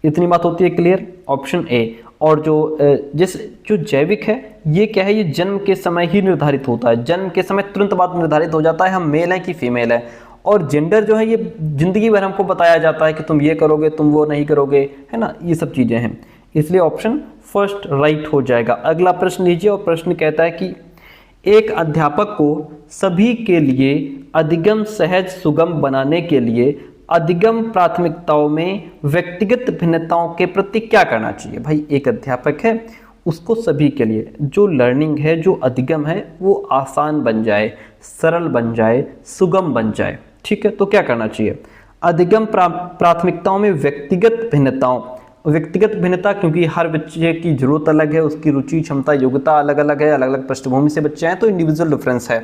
इतनी बात होती है क्लियर? Option A. और जो जैविक है ये क्या है? ये जन्म के समय ही निर्धारित होता है, जन्म के समय तुरंत बाद निर्धारित हो जाता है हम मेल हैं कि फीमेल है। और जेंडर जो है ये जिंदगी भर हमको बताया जाता है कि तुम ये करोगे तुम वो नहीं करोगे, है ना, ये सब चीजें हैं। इसलिए ऑप्शन फर्स्ट राइट हो जाएगा। अगला प्रश्न लीजिए, और प्रश्न कहता है कि एक अध्यापक को सभी के लिए अधिगम सहज सुगम बनाने के लिए अधिगम प्राथमिकताओं में व्यक्तिगत भिन्नताओं के प्रति क्या करना चाहिए? भाई एक अध्यापक है, उसको सभी के लिए जो लर्निंग है, जो अधिगम है, वो आसान बन जाए, सरल बन जाए, सुगम बन जाए। ठीक है, तो क्या करना चाहिए? अधिगम प्राथमिकताओं में व्यक्तिगत भिन्नता, क्योंकि हर बच्चे की जरूरत अलग है, उसकी रुचि क्षमता योग्यता अलग अलग है, अलग अलग पृष्ठभूमि से बच्चे हैं, तो इंडिविजुअल डिफरेंस है।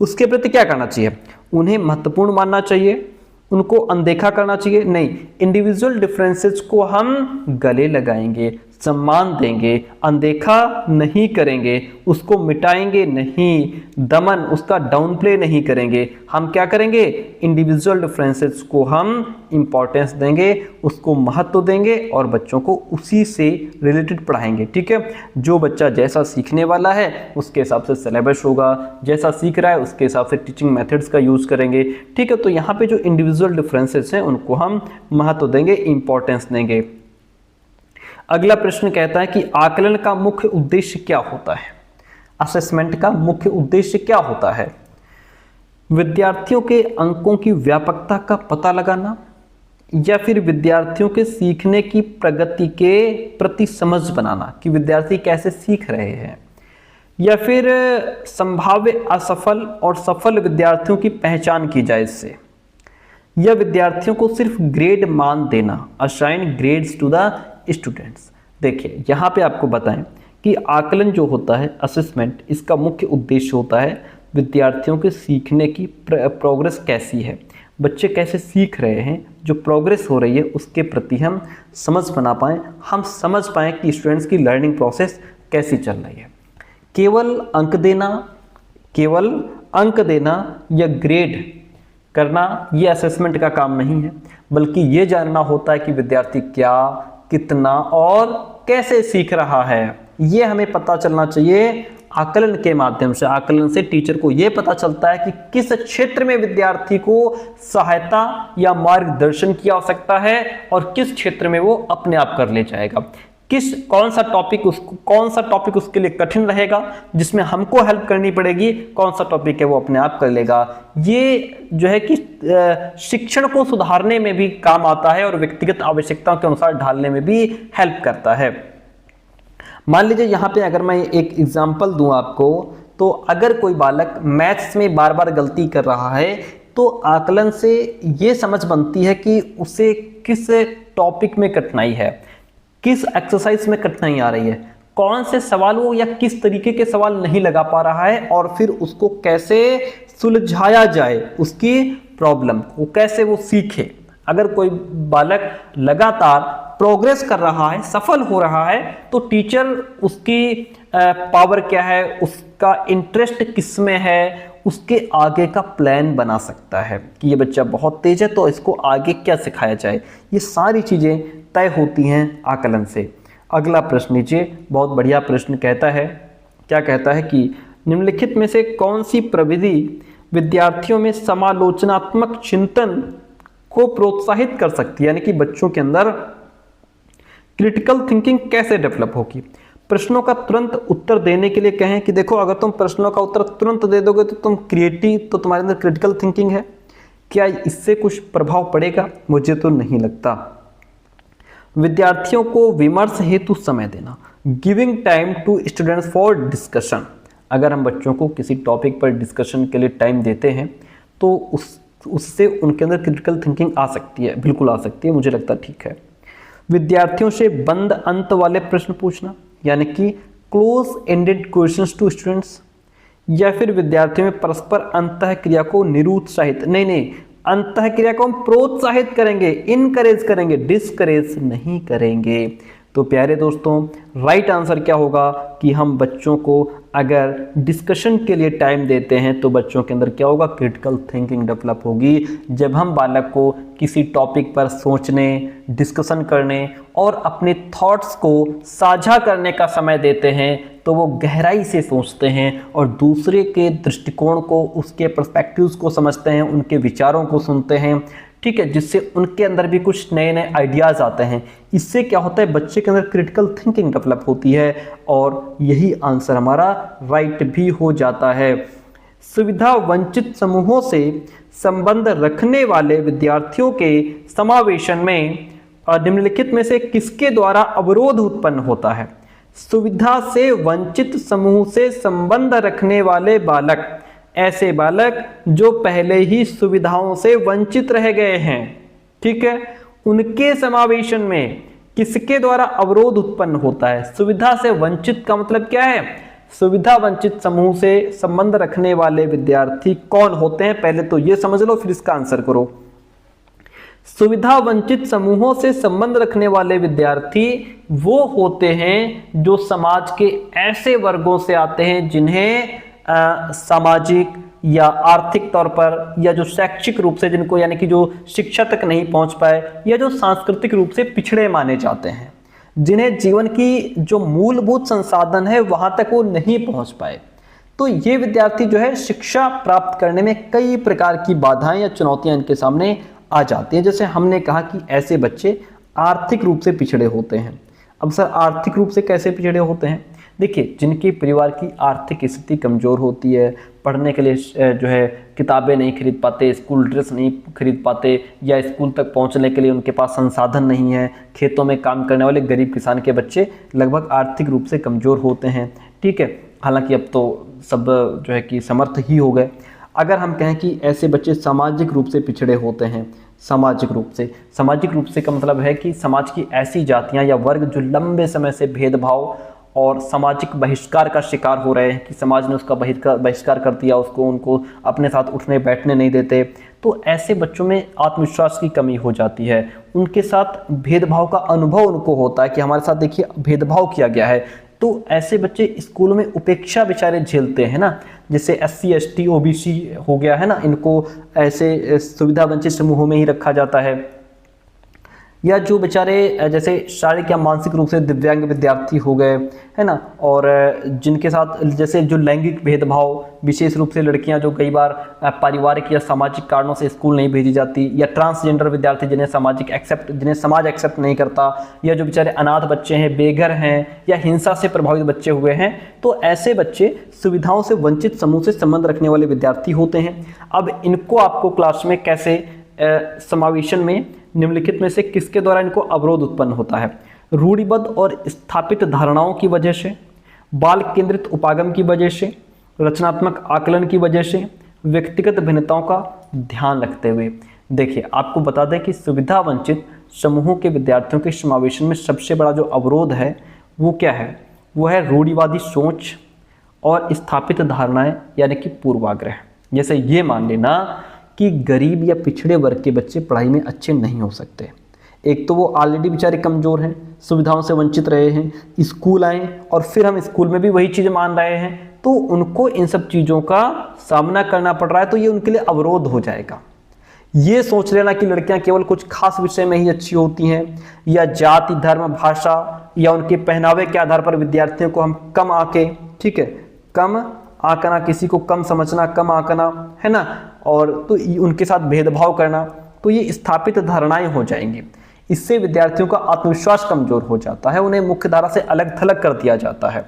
उसके प्रति क्या करना चाहिए? उन्हें महत्वपूर्ण मानना चाहिए, उनको अनदेखा करना चाहिए? नहीं, इंडिविजुअल डिफरेंसेस को हम गले लगाएंगे, सम्मान देंगे, अनदेखा नहीं करेंगे, उसको मिटाएंगे नहीं, दमन उसका डाउन प्ले नहीं करेंगे। हम क्या करेंगे? इंडिविजुअल डिफरेंसेस को हम इंपॉर्टेंस देंगे, उसको महत्व देंगे और बच्चों को उसी से रिलेटेड पढ़ाएंगे। ठीक है, जो बच्चा जैसा सीखने वाला है उसके हिसाब से सिलेबस होगा, जैसा सीख रहा है उसके हिसाब से टीचिंग मेथड्स का यूज करेंगे। ठीक है, तो यहाँ पे जो इंडिविजुअल डिफरेंसेस हैं उनको हम महत्व देंगे, इंपॉर्टेंस देंगे। अगला प्रश्न कहता है कि आकलन का मुख्य उद्देश्य क्या होता है? असेसमेंट का मुख्य उद्देश्य क्या होता है? विद्यार्थियों के अंकों की व्यापकता का पता लगाना, या फिर विद्यार्थियों के सीखने की प्रगति के प्रति समझ बनाना कि विद्यार्थी कैसे सीख रहे हैं, या फिर संभाव्य असफल और सफल विद्यार्थियों की पहचान की जाए इससे, या विद्यार्थियों को सिर्फ ग्रेड मान देना, assign grades to the students. देखिए यहाँ पे आपको बताएं कि आकलन जो होता है, असेसमेंट, इसका मुख्य उद्देश्य होता है विद्यार्थियों के सीखने की प्रोग्रेस कैसी है, बच्चे कैसे सीख रहे हैं, जो प्रोग्रेस हो रही है उसके प्रति हम समझ बना पाएँ, हम समझ पाएँ कि स्टूडेंट्स की लर्निंग प्रोसेस कैसी चल रही है। केवल अंक देना या ग्रेड करना ये असेसमेंट का काम नहीं है, बल्कि ये जानना होता है कि विद्यार्थी क्या कितना और कैसे सीख रहा है, ये हमें पता चलना चाहिए आकलन के माध्यम से। आकलन से टीचर को यह पता चलता है कि किस क्षेत्र में विद्यार्थी को सहायता या मार्गदर्शन की आवश्यकता है और किस क्षेत्र में वो अपने आप कर ले जाएगा। कौन सा टॉपिक उसके लिए कठिन रहेगा जिसमें हमको हेल्प करनी पड़ेगी, कौन सा टॉपिक है वो अपने आप कर लेगा। ये जो है कि शिक्षण को सुधारने में भी काम आता है और व्यक्तिगत आवश्यकताओं के अनुसार ढालने में भी हेल्प करता है। मान लीजिए यहाँ पे अगर मैं एक एग्जाम्पल दूं आपको, तो अगर कोई बालक मैथ्स में बार बार गलती कर रहा है तो आकलन से ये समझ बनती है कि उसे किस टॉपिक में कठिनाई है, किस एक्सरसाइज में कठिनाई आ रही है, कौन से सवाल वो या किस तरीके के सवाल नहीं लगा पा रहा है और फिर उसको कैसे सुलझाया जाए, उसकी प्रॉब्लम को कैसे वो सीखे। अगर कोई बालक लगातार प्रोग्रेस कर रहा है, सफल हो रहा है, तो टीचर उसकी पावर क्या है, उसका इंटरेस्ट किस में है, उसके आगे का प्लान बना सकता है कि ये बच्चा बहुत तेज है तो इसको आगे क्या सिखाया जाए। ये सारी चीज़ें तय होती हैं आकलन से। अगला प्रश्न लीजिए, बहुत बढ़िया प्रश्न कहता है, क्या कहता है कि निम्नलिखित में से कौन सी प्रविधि विद्यार्थियों में समालोचनात्मक चिंतन को प्रोत्साहित कर सकती है, यानी कि बच्चों के अंदर क्रिटिकल थिंकिंग कैसे डेवलप होगी। प्रश्नों का तुरंत उत्तर देने के लिए कहें कि देखो अगर तुम प्रश्नों का उत्तर तुरंत दे दोगे तो तुम तो तुम्हारे अंदर क्रिटिकल थिंकिंग है, क्या इससे कुछ प्रभाव पड़ेगा? मुझे तो नहीं लगता। विद्यार्थियों को विमर्श हेतु समय देना, giving time to students for discussion. अगर हम बच्चों को किसी टॉपिक पर डिस्कशन के लिए टाइम देते हैं तो उससे उनके अंदर क्रिटिकल थिंकिंग आ सकती है, बिल्कुल आ सकती है, मुझे लगता ठीक है। विद्यार्थियों से बंद अंत वाले प्रश्न पूछना, यानी कि close ended questions to students, या फिर विद्यार्थियों में परस्पर अंतः क्रिया को निरुत्साहित, नहीं अंतः क्रिया को हम प्रोत्साहित करेंगे, इनकरेज करेंगे, डिस्करेज नहीं करेंगे। तो प्यारे दोस्तों, राइट आंसर क्या होगा कि हम बच्चों को अगर डिस्कशन के लिए टाइम देते हैं तो बच्चों के अंदर क्या होगा, क्रिटिकल थिंकिंग डेवलप होगी। जब हम बालक को किसी टॉपिक पर सोचने, डिस्कशन करने और अपने थॉट्स को साझा करने का समय देते हैं तो वो गहराई से सोचते हैं और दूसरे के दृष्टिकोण को, उसके पर्सपेक्टिव्स को समझते हैं, उनके विचारों को सुनते हैं, ठीक है, जिससे उनके अंदर भी कुछ नए नए आइडियाज़ आते हैं। इससे क्या होता है, बच्चे के अंदर क्रिटिकल थिंकिंग डेवलप होती है और यही आंसर हमारा राइट भी हो जाता है। सुविधा वंचित समूहों से संबंध रखने वाले विद्यार्थियों के समावेशन में निम्नलिखित में से किसके द्वारा अवरोध उत्पन्न होता है? सुविधा से वंचित समूह से संबंध रखने वाले बालक, ऐसे बालक जो पहले ही सुविधाओं से वंचित रह गए हैं, ठीक है, उनके समावेशन में किसके द्वारा अवरोध उत्पन्न होता है? सुविधा से वंचित का मतलब क्या है? सुविधा वंचित समूह से संबंध रखने वाले विद्यार्थी कौन होते हैं? पहले तो ये समझ लो, फिर इसका आंसर करो। सुविधा वंचित समूहों से संबंध रखने वाले विद्यार्थी वो होते हैं जो समाज के ऐसे वर्गों से आते हैं जिन्हें सामाजिक या आर्थिक तौर पर या जो शैक्षिक रूप से, जिनको यानी कि जो शिक्षा तक नहीं पहुंच पाए या जो सांस्कृतिक रूप से पिछड़े माने जाते हैं, जिन्हें जीवन की जो मूलभूत संसाधन है वहां तक वो नहीं पहुंच पाए। तो ये विद्यार्थी जो है शिक्षा प्राप्त करने में कई प्रकार की बाधाएं या चुनौतियां इनके सामने आ जाती हैं। जैसे हमने कहा कि ऐसे बच्चे आर्थिक रूप से पिछड़े होते हैं। अब सर आर्थिक रूप से कैसे पिछड़े होते हैं? देखिए, जिनके परिवार की आर्थिक स्थिति कमज़ोर होती है, पढ़ने के लिए जो है किताबें नहीं खरीद पाते, स्कूल ड्रेस नहीं खरीद पाते, या स्कूल तक पहुंचने के लिए उनके पास संसाधन नहीं है, खेतों में काम करने वाले गरीब किसान के बच्चे लगभग आर्थिक रूप से कमज़ोर होते हैं, ठीक है। हालांकि अब तो सब जो है कि समर्थ ही हो गए। अगर हम कहें कि ऐसे बच्चे सामाजिक रूप से पिछड़े होते हैं, सामाजिक रूप से का मतलब है कि समाज की ऐसी जातियां या वर्ग जो लंबे समय से भेदभाव और सामाजिक बहिष्कार का शिकार हो रहे हैं कि समाज ने उसका बहिष्कार कर दिया, उनको अपने साथ उठने बैठने नहीं देते, तो ऐसे बच्चों में आत्मविश्वास की कमी हो जाती है। उनके साथ भेदभाव का अनुभव उनको होता है कि हमारे साथ देखिए भेदभाव किया गया है। तो ऐसे बच्चे स्कूलों में उपेक्षा बेचारे झेलते हैं ना, जैसे SC ST OBC हो गया है ना, इनको ऐसे सुविधा वंचित समूहों में ही रखा जाता है। या जो बेचारे जैसे शारीरिक या मानसिक रूप से दिव्यांग विद्यार्थी हो गए, है ना, और जिनके साथ जैसे जो लैंगिक भेदभाव, विशेष रूप से लड़कियां जो कई बार पारिवारिक या सामाजिक कारणों से स्कूल नहीं भेजी जाती, या ट्रांसजेंडर विद्यार्थी जिन्हें समाज एक्सेप्ट नहीं करता, या जो बेचारे अनाथ बच्चे हैं, बेघर हैं, या हिंसा से प्रभावित बच्चे हुए हैं, तो ऐसे बच्चे सुविधाओं से वंचित समूह से संबंध रखने वाले विद्यार्थी होते हैं। अब इनको आपको क्लास में कैसे समावेशन में निम्नलिखित में से किसके द्वारा इनको अवरोध उत्पन्न होता है? रूढ़िबद्ध और स्थापित धारणाओं की वजह से, बाल केंद्रित उपागम की वजह से, रचनात्मक आकलन की वजह से, व्यक्तिगत भिन्नताओं का ध्यान रखते हुए। देखिए, आपको बता दें कि सुविधा वंचित समूहों के विद्यार्थियों के समावेशन में सबसे बड़ा जो अवरोध है वो क्या है? वो है रूढ़िवादी सोच और स्थापित धारणाएं, यानी कि पूर्वाग्रह। जैसे ये मान लेना कि गरीब या पिछड़े वर्ग के बच्चे पढ़ाई में अच्छे नहीं हो सकते। एक तो वो ऑलरेडी बेचारे कमज़ोर हैं, सुविधाओं से वंचित रहे हैं, स्कूल आए और फिर हम स्कूल में भी वही चीज़ मान रहे हैं, तो उनको इन सब चीज़ों का सामना करना पड़ रहा है, तो ये उनके लिए अवरोध हो जाएगा। ये सोच लेना कि लड़कियां केवल कुछ खास विषय में ही अच्छी होती हैं, या जाति, धर्म, भाषा या उनके पहनावे के आधार पर विद्यार्थियों को हम कम आके, ठीक है, कम आंकना, किसी को कम समझना, कम आंकना, है ना, और तो उनके साथ भेदभाव करना, तो ये स्थापित धारणाएं हो जाएंगी। इससे विद्यार्थियों का आत्मविश्वास कमजोर हो जाता है, उन्हें मुख्य धारा से अलग थलग कर दिया जाता है।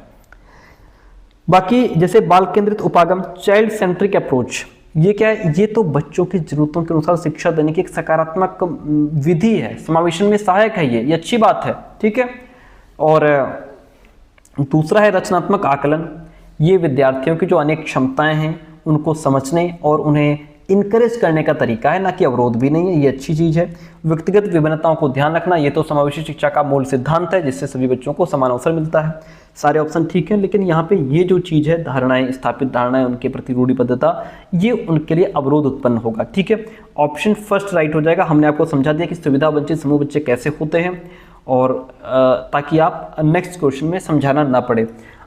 बाकी जैसे बाल केंद्रित उपागम, चाइल्ड सेंट्रिक अप्रोच, ये क्या है? ये तो बच्चों की जरूरतों के अनुसार शिक्षा देने की एक सकारात्मक विधि है, समावेशन में सहायक है, ये अच्छी बात है, ठीक है। और दूसरा है रचनात्मक आकलन। ये विद्यार्थियों की जो अनेक क्षमताएं हैं उनको समझने और उन्हें इनकरेज करने का तरीका है, ना कि अवरोध भी नहीं है, ये अच्छी चीज़ है। व्यक्तिगत विभिन्नताओं को ध्यान रखना, ये तो समावेशी शिक्षा का मूल सिद्धांत है, जिससे सभी बच्चों को समान अवसर मिलता है। सारे ऑप्शन ठीक हैं, लेकिन यहाँ पे ये जो चीज़ है, धारणाएं, स्थापित धारणाएं, उनके प्रति रूढ़िबद्धता, ये उनके लिए अवरोध उत्पन्न होगा, ठीक है। ऑप्शन फर्स्ट राइट हो जाएगा। हमने आपको समझा दिया कि सुविधा वंचित समूह बच्चे कैसे होते हैं, और ताकि आप नेक्स्ट क्वेश्चन में समझाना ना पड़े।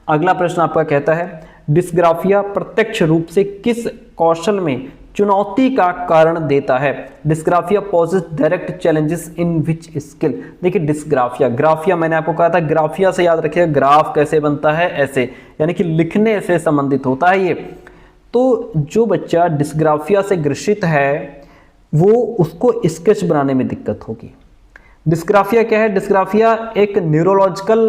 अगला प्रश्न आपका कहता है, डिस्ग्राफिया प्रत्यक्ष रूप से किस कौशल में चुनौती का कारण देता है? Dysgraphia poses direct challenges in which skill. देखिए, डिस्ग्राफिया, ग्राफिया मैंने आपको कहा था, ग्राफिया से याद रखिएगा, ग्राफ कैसे बनता है, ऐसे, यानी कि लिखने से संबंधित होता है ये। तो जो बच्चा डिस्ग्राफिया से ग्रसित है वो, उसको स्केच बनाने में दिक्कत होगी। डिस्ग्राफिया क्या है? डिस्ग्राफिया एक न्यूरोलॉजिकल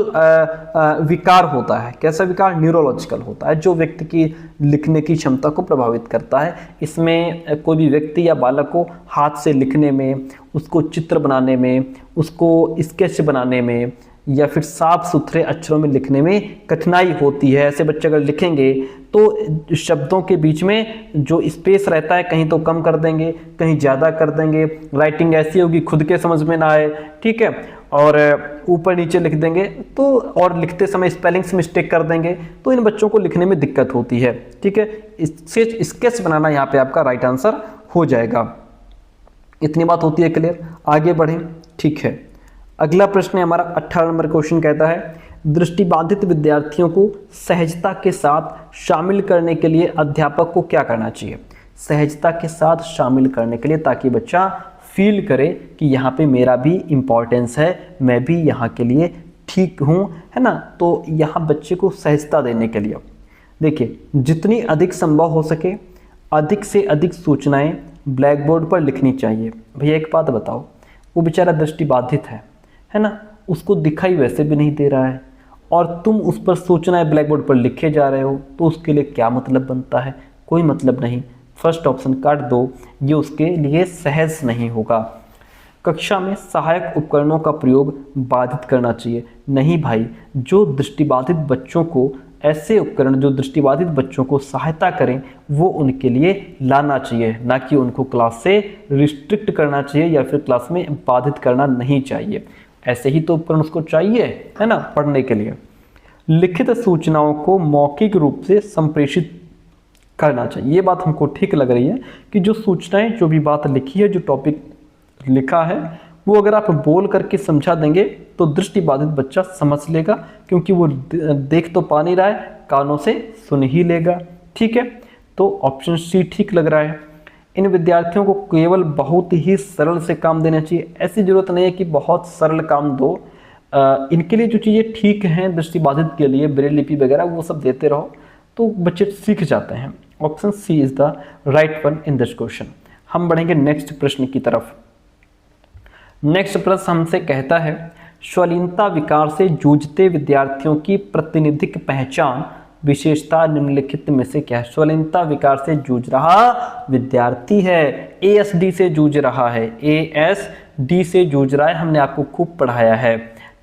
विकार होता है। कैसा विकार? न्यूरोलॉजिकल होता है, जो व्यक्ति की लिखने की क्षमता को प्रभावित करता है। इसमें कोई भी व्यक्ति या बालक को हाथ से लिखने में, उसको चित्र बनाने में, उसको स्केच बनाने में, या फिर साफ सुथरे अक्षरों में लिखने में कठिनाई होती है। ऐसे बच्चे अगर लिखेंगे तो शब्दों के बीच में जो स्पेस रहता है, कहीं तो कम कर देंगे, कहीं ज़्यादा कर देंगे, राइटिंग ऐसी होगी खुद के समझ में ना आए, ठीक है, और ऊपर नीचे लिख देंगे, तो और लिखते समय स्पेलिंग्स मिस्टेक कर देंगे, तो इन बच्चों को लिखने में दिक्कत होती है, ठीक है। स्केच बनाना यहाँ पे आपका राइट आंसर हो जाएगा। इतनी बात होती है क्लियर? आगे बढ़ें, ठीक है। अगला प्रश्न है हमारा 18 नंबर क्वेश्चन, कहता है, दृष्टिबाधित विद्यार्थियों को सहजता के साथ शामिल करने के लिए अध्यापक को क्या करना चाहिए? सहजता के साथ शामिल करने के लिए, ताकि बच्चा फील करे कि यहाँ पे मेरा भी इम्पोर्टेंस है, मैं भी यहाँ के लिए ठीक हूँ, है ना। तो यहाँ बच्चे को सहजता देने के लिए, देखिए, जितनी अधिक संभव हो सके अधिक से अधिक सूचनाएं ब्लैक बोर्ड पर लिखनी चाहिए। भैया एक बात बताओ, वो बेचारा दृष्टिबाधित है ना, उसको दिखाई वैसे भी नहीं दे रहा है, और तुम उस पर सूचनाएं ब्लैक बोर्ड पर लिखे जा रहे हो, तो उसके लिए क्या मतलब बनता है? कोई मतलब नहीं। फर्स्ट ऑप्शन काट दो, ये उसके लिए सहज नहीं होगा। कक्षा में सहायक उपकरणों का प्रयोग बाधित करना चाहिए। नहीं भाई, जो दृष्टिबाधित बच्चों को, ऐसे उपकरण जो दृष्टिबाधित बच्चों को सहायता करें, वो उनके लिए लाना चाहिए, ना कि उनको क्लास से रिस्ट्रिक्ट करना चाहिए या फिर क्लास में बाधित करना नहीं चाहिए। ऐसे ही तो उपकरण उसको चाहिए, है ना, पढ़ने के लिए। लिखित सूचनाओं को मौखिक रूप से संप्रेषित करना चाहिए। ये बात हमको ठीक लग रही है कि जो सूचनाएं, जो भी बात लिखी है, जो टॉपिक लिखा है, वो अगर आप बोल करके समझा देंगे तो दृष्टिबाधित बच्चा समझ लेगा, क्योंकि वो देख तो पा नहीं रहा है, कानों से सुन ही लेगा, ठीक है। तो ऑप्शन सी ठीक लग रहा है। इन विद्यार्थियों को केवल बहुत ही सरल से काम देना चाहिए। ऐसी जरूरत नहीं है कि बहुत सरल काम दो, इनके लिए जो चीज़ें ठीक हैं दृष्टिबाधित के लिए, ब्रेल लिपि वगैरह, वो सब देते रहो तो बच्चे सीख जाते हैं। Option C is the right one in this question. हम बढ़ेंगे नेक्स्ट प्रश्न की तरफ। नेक्स्ट प्रश्न हमसे कहता है, स्वलीनता विकार से जूझते विद्यार्थियों की प्रातिनिधिक पहचान विशेषता निम्नलिखित में से क्या है? स्वलीनता विकार से जूझ रहा विद्यार्थी है, ASD से जूझ रहा है, ASD से जूझ रहा है, हमने आपको खूब पढ़ाया है,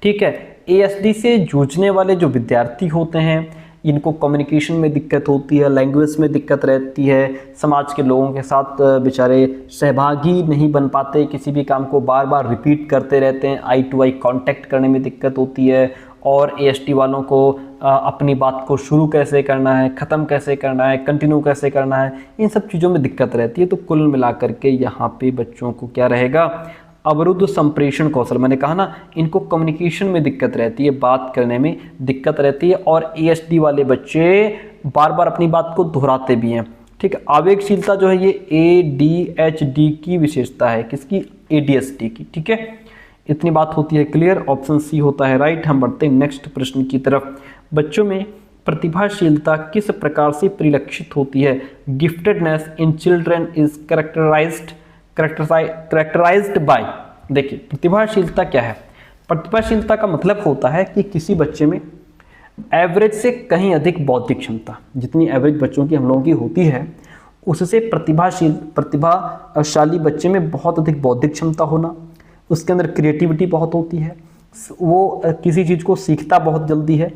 ठीक है। ASD से जूझने वाले जो विद्यार्थी होते हैं, इनको कम्युनिकेशन में दिक्कत होती है, लैंग्वेज में दिक्कत रहती है, समाज के लोगों के साथ बेचारे सहभागी नहीं बन पाते, किसी भी काम को बार बार रिपीट करते रहते हैं, आई टू आई कांटेक्ट करने में दिक्कत होती है, और ASD वालों को अपनी बात को शुरू कैसे करना है, ख़त्म कैसे करना है, कंटिन्यू कैसे करना है, इन सब चीज़ों में दिक्कत रहती है। तो कुल मिलाकर के यहाँ पे बच्चों को क्या रहेगा? अवरुद्ध संप्रेषण कौशल। मैंने कहा ना, इनको कम्युनिकेशन में दिक्कत रहती है, बात करने में दिक्कत रहती है, और ASD वाले बच्चे बार बार अपनी बात को दोहराते भी हैं, ठीक है। आवेगशीलता जो है ये ADHD की विशेषता है, किसकी? ADHD की, ठीक है। इतनी बात होती है क्लियर। ऑप्शन सी होता है राइट। हम बढ़ते हैं नेक्स्ट प्रश्न की तरफ। बच्चों में प्रतिभाशीलता किस प्रकार से परिलक्षित होती है? Giftedness in children is characterised by. देखिए, प्रतिभाशीलता क्या है? प्रतिभाशीलता का मतलब होता है कि किसी बच्चे में एवरेज से कहीं अधिक बौद्धिक क्षमता, जितनी एवरेज बच्चों की हम लोगों की होती है, उससे प्रतिभाशाली बच्चे में बहुत अधिक बौद्धिक क्षमता होना, उसके अंदर क्रिएटिविटी बहुत होती है, वो किसी चीज़ को सीखता बहुत जल्दी है,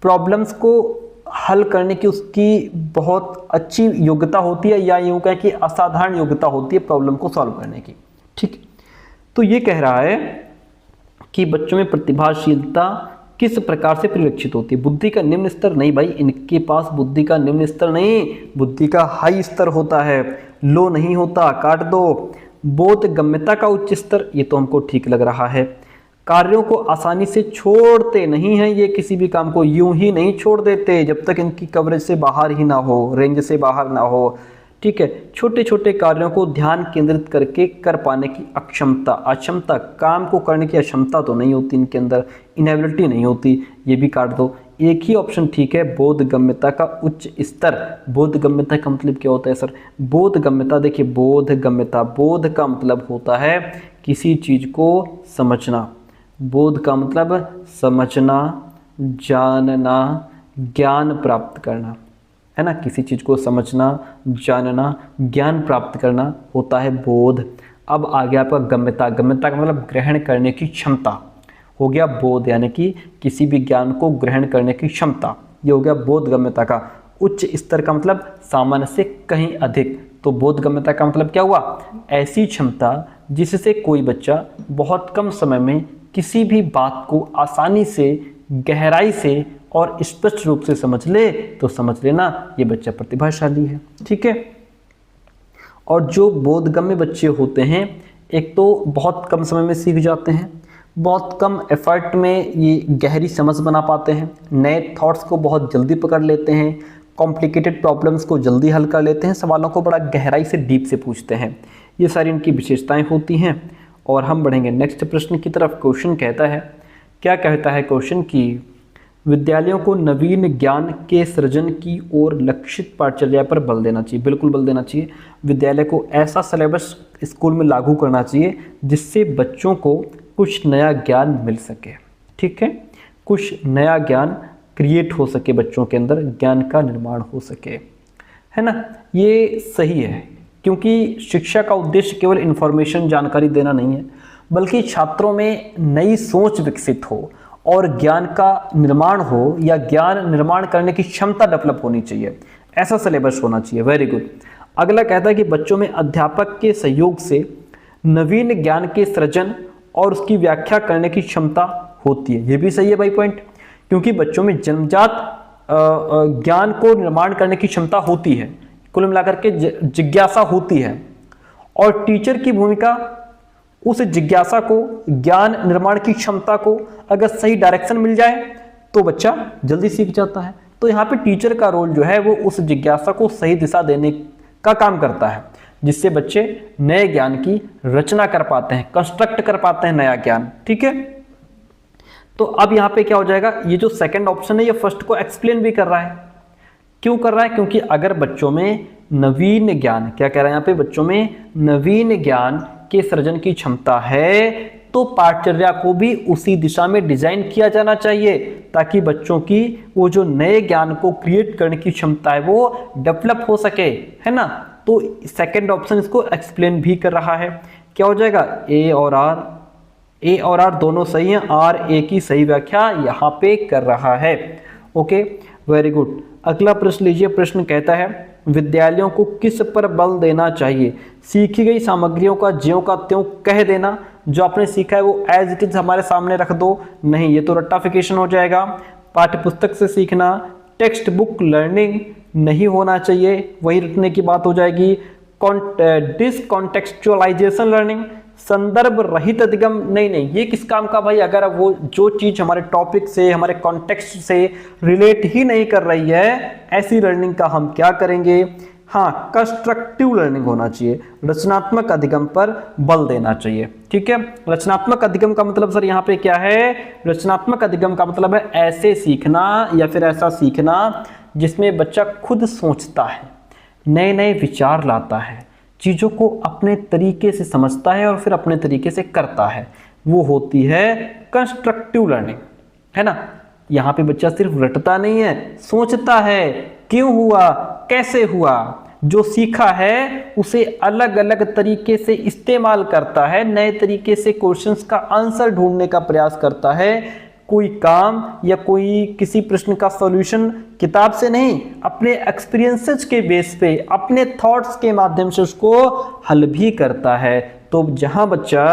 प्रॉब्लम्स को हल करने की उसकी बहुत अच्छी योग्यता होती है, या यूँ कहें कि असाधारण योग्यता होती है प्रॉब्लम को सॉल्व करने की, ठीक। तो ये कह रहा है कि बच्चों में प्रतिभाशीलता किस प्रकार से परिलक्षित होती है? बुद्धि का निम्न स्तर नहीं भाई, इनके पास बुद्धि का निम्न स्तर नहीं, बुद्धि का हाई स्तर होता है, लो नहीं होता, काट दो। बोधगम्यता का उच्च स्तर, ये तो हमको ठीक लग रहा है। कार्यों को आसानी से छोड़ते नहीं हैं, ये किसी भी काम को यूं ही नहीं छोड़ देते जब तक इनकी कवरेज से बाहर ही ना हो, रेंज से बाहर ना हो, ठीक है। छोटे छोटे कार्यों को ध्यान केंद्रित करके कर पाने की अक्षमता, काम को करने की अक्षमता तो नहीं होती इनके अंदर, इनेबिलिटी नहीं होती, ये भी काट दो। एक ही ऑप्शन ठीक है, बोधगम्यता का उच्च स्तर। बोधगम्यता का मतलब क्या होता है सर? बोधगम्यता, देखिए बोधगम्यता, बोध का मतलब होता है किसी चीज़ को समझना, बोध का मतलब समझना, जानना, ज्ञान प्राप्त करना, है ना। किसी चीज़ को समझना, जानना, ज्ञान प्राप्त करना होता है बोध। अब आ गया आपका गम्यता। गम्यता का मतलब ग्रहण करने की क्षमता हो गया बोध, यानी कि किसी भी ज्ञान को ग्रहण करने की क्षमता, ये हो गया बोधगम्यता का उच्च स्तर का मतलब सामान्य से कहीं अधिक। तो बोधगम्यता का मतलब क्या हुआ? ऐसी क्षमता जिससे कोई बच्चा बहुत कम समय में किसी भी बात को आसानी से, गहराई से और स्पष्ट रूप से समझ ले, तो समझ लेना ये बच्चा प्रतिभाशाली है, ठीक है। और जो बोधगम्य बच्चे होते हैं, एक तो बहुत कम समय में सीख जाते हैं, बहुत कम एफर्ट में ये गहरी समझ बना पाते हैं, नए थॉट्स को बहुत जल्दी पकड़ लेते हैं, कॉम्प्लिकेटेड प्रॉब्लम्स को जल्दी हल कर लेते हैं, सवालों को बड़ा गहराई से डीप से पूछते हैं, ये सारी इनकी विशेषताएं होती हैं। और हम बढ़ेंगे नेक्स्ट प्रश्न की तरफ। क्वेश्चन कहता है, क्या कहता है क्वेश्चन की विद्यालयों को नवीन ज्ञान के सृजन की ओर लक्षित पाठचर्या पर बल देना चाहिए। बिल्कुल बल देना चाहिए। विद्यालय को ऐसा सिलेबस स्कूल में लागू करना चाहिए जिससे बच्चों को कुछ नया ज्ञान मिल सके, ठीक है, कुछ नया ज्ञान क्रिएट हो सके, बच्चों के अंदर ज्ञान का निर्माण हो सके, है ना। ये सही है, क्योंकि शिक्षा का उद्देश्य केवल इन्फॉर्मेशन, जानकारी देना नहीं है, बल्कि छात्रों में नई सोच विकसित हो और ज्ञान का निर्माण हो, या ज्ञान निर्माण करने की क्षमता डेवलप होनी चाहिए, ऐसा सिलेबस होना चाहिए। Very good. अगला कहता है कि बच्चों में अध्यापक के सहयोग से नवीन ज्ञान के सृजन और उसकी व्याख्या करने की क्षमता होती है। ये भी सही है भाई पॉइंट, क्योंकि बच्चों में जन्मजात ज्ञान को निर्माण करने की क्षमता होती है, कुल मिलाकर के जिज्ञासा होती है, और टीचर की भूमिका उस जिज्ञासा को, ज्ञान निर्माण की क्षमता को अगर सही डायरेक्शन मिल जाए तो बच्चा जल्दी सीख जाता है। तो यहाँ पे टीचर का रोल जो है वो उस जिज्ञासा को सही दिशा देने का काम करता है। जिससे बच्चे नए ज्ञान की रचना कर पाते हैं, कंस्ट्रक्ट कर पाते हैं नया ज्ञान। ठीक है, तो अब यहां पे क्या हो जाएगा, ये जो सेकंड ऑप्शन है ये फर्स्ट को एक्सप्लेन भी कर रहा है। क्यों कर रहा है? क्योंकि अगर बच्चों में नवीन ज्ञान, क्या कह रहा है यहाँ पे, बच्चों में नवीन ज्ञान के सृजन की क्षमता है तो पाठचर्या को भी उसी दिशा में डिजाइन किया जाना चाहिए, ताकि बच्चों की वो जो नए ज्ञान को क्रिएट करने की क्षमता है वो डेवलप हो सके, है ना। तो सेकंड ऑप्शन इसको एक्सप्लेन भी कर रहा है। क्या हो जाएगा, ए और आर दोनों सही हैं, आर ए की सही व्याख्या यहाँ पे कर रहा है। Okay, very good. अगला प्रश्न लीजिए। प्रश्न कहता है विद्यालयों को किस पर बल देना चाहिए? सीखी गई सामग्रियों का ज्यों का त्यों कह देना, जो आपने सीखा है वो एज इट इज हमारे सामने रख दो, नहीं ये तो रट्टाफिकेशन हो जाएगा। पाठ्य पुस्तक से सीखना, टेक्स्ट बुक लर्निंग नहीं होना चाहिए, वही रटने की बात हो जाएगी। डिसकॉन्टेक्चुअलाइजेशन लर्निंग, संदर्भ रहित अधिगम, नहीं ये किस काम का भाई, अगर वो जो चीज हमारे टॉपिक से, हमारे कॉन्टेक्स्ट से रिलेट ही नहीं कर रही है, ऐसी लर्निंग का हम क्या करेंगे। हाँ, कंस्ट्रक्टिव लर्निंग होना चाहिए, रचनात्मक अधिगम पर बल देना चाहिए। ठीक है, रचनात्मक अधिगम का मतलब सर यहाँ पे क्या है, रचनात्मक अधिगम का मतलब है ऐसे सीखना या फिर ऐसा सीखना जिसमें बच्चा खुद सोचता है, नए नए विचार लाता है, चीज़ों को अपने तरीके से समझता है और फिर अपने तरीके से करता है, वो होती है कंस्ट्रक्टिव लर्निंग, है ना। यहाँ पे बच्चा सिर्फ रटता नहीं है, सोचता है, क्यों हुआ, कैसे हुआ, जो सीखा है उसे अलग अलग तरीके से इस्तेमाल करता है, नए तरीके से क्वेश्चंस का आंसर ढूंढने का प्रयास करता है। कोई काम या कोई किसी प्रश्न का सॉल्यूशन किताब से नहीं, अपने एक्सपीरियंसेस के बेस पे, अपने थॉट्स के माध्यम से उसको हल भी करता है। तो जहां बच्चा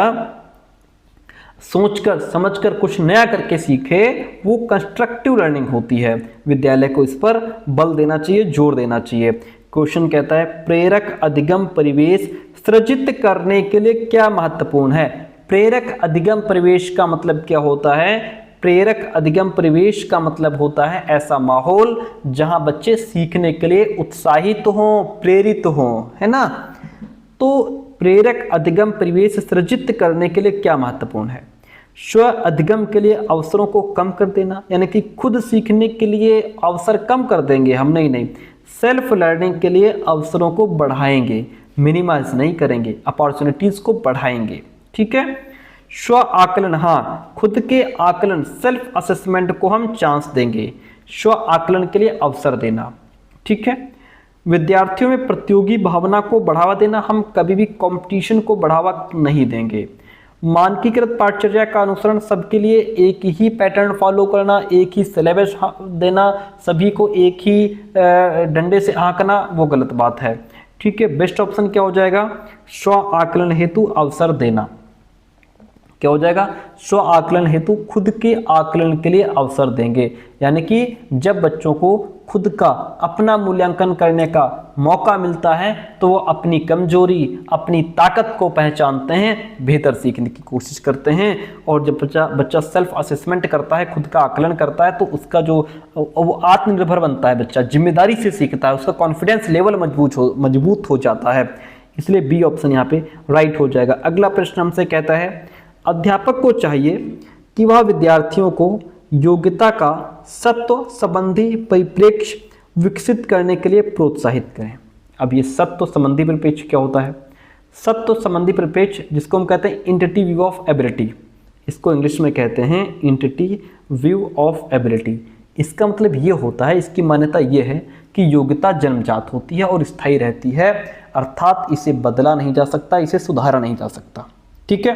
सोचकर समझकर कुछ नया करके सीखे, वो कंस्ट्रक्टिव लर्निंग होती है। विद्यालय को इस पर बल देना चाहिए, जोर देना चाहिए। क्वेश्चन कहता है प्रेरक अधिगम परिवेश सृजित करने के लिए क्या महत्वपूर्ण है? प्रेरक अधिगम परिवेश का मतलब क्या होता है? प्रेरक अधिगम परिवेश का मतलब होता है ऐसा माहौल जहां बच्चे सीखने के लिए उत्साहित हों, प्रेरित हों, है ना। तो प्रेरक अधिगम परिवेश सृजित करने के लिए क्या महत्वपूर्ण है? स्व अधिगम के लिए अवसरों को कम कर देना, यानी कि खुद सीखने के लिए अवसर कम कर देंगे हम, नहीं, सेल्फ लर्निंग के लिए अवसरों को बढ़ाएंगे, मिनिमाइज नहीं करेंगे, अपॉर्चुनिटीज को बढ़ाएंगे। ठीक है, स्व आकलन, हाँ खुद के आकलन, सेल्फ असेसमेंट को हम चांस देंगे, स्व आकलन के लिए अवसर देना। ठीक है, विद्यार्थियों में प्रतियोगी भावना को बढ़ावा देना, हम कभी भी कंपटीशन को बढ़ावा नहीं देंगे। मानकीकृत पाठचर्या का अनुसरण, सबके लिए एक ही पैटर्न फॉलो करना, एक ही सिलेबस देना, सभी को एक ही डंडे से हाँकना, वो गलत बात है। ठीक है, बेस्ट ऑप्शन क्या हो जाएगा? स्व आकलन हेतु अवसर देना। क्या हो जाएगा? स्व आकलन हेतु खुद के आकलन के लिए अवसर देंगे, यानी कि जब बच्चों को खुद का अपना मूल्यांकन करने का मौका मिलता है तो वो अपनी कमजोरी, अपनी ताकत को पहचानते हैं, बेहतर सीखने की कोशिश करते हैं। और जब बच्चा सेल्फ असेसमेंट करता है, खुद का आकलन करता है, तो उसका जो वो आत्मनिर्भर बनता है, बच्चा जिम्मेदारी से सीखता है, उसका कॉन्फिडेंस लेवल मजबूत हो जाता है। इसलिए बी ऑप्शन यहाँ पे राइट हो जाएगा। अगला प्रश्न हमसे कहता है अध्यापक को चाहिए कि वह विद्यार्थियों को योग्यता का सत्व संबंधी परिप्रेक्ष्य विकसित करने के लिए प्रोत्साहित करें। अब ये सत्व संबंधी परिप्रेक्ष्य क्या होता है? सत्व संबंधी परिप्रेक्ष्य, जिसको हम कहते हैं एंटिटी व्यू ऑफ एबिलिटी, इसको इंग्लिश में कहते हैं एंटिटी व्यू ऑफ एबिलिटी। इसका मतलब ये होता है, इसकी मान्यता ये है कि योग्यता जन्मजात होती है और स्थायी रहती है, अर्थात इसे बदला नहीं जा सकता, इसे सुधारा नहीं जा सकता। ठीक है,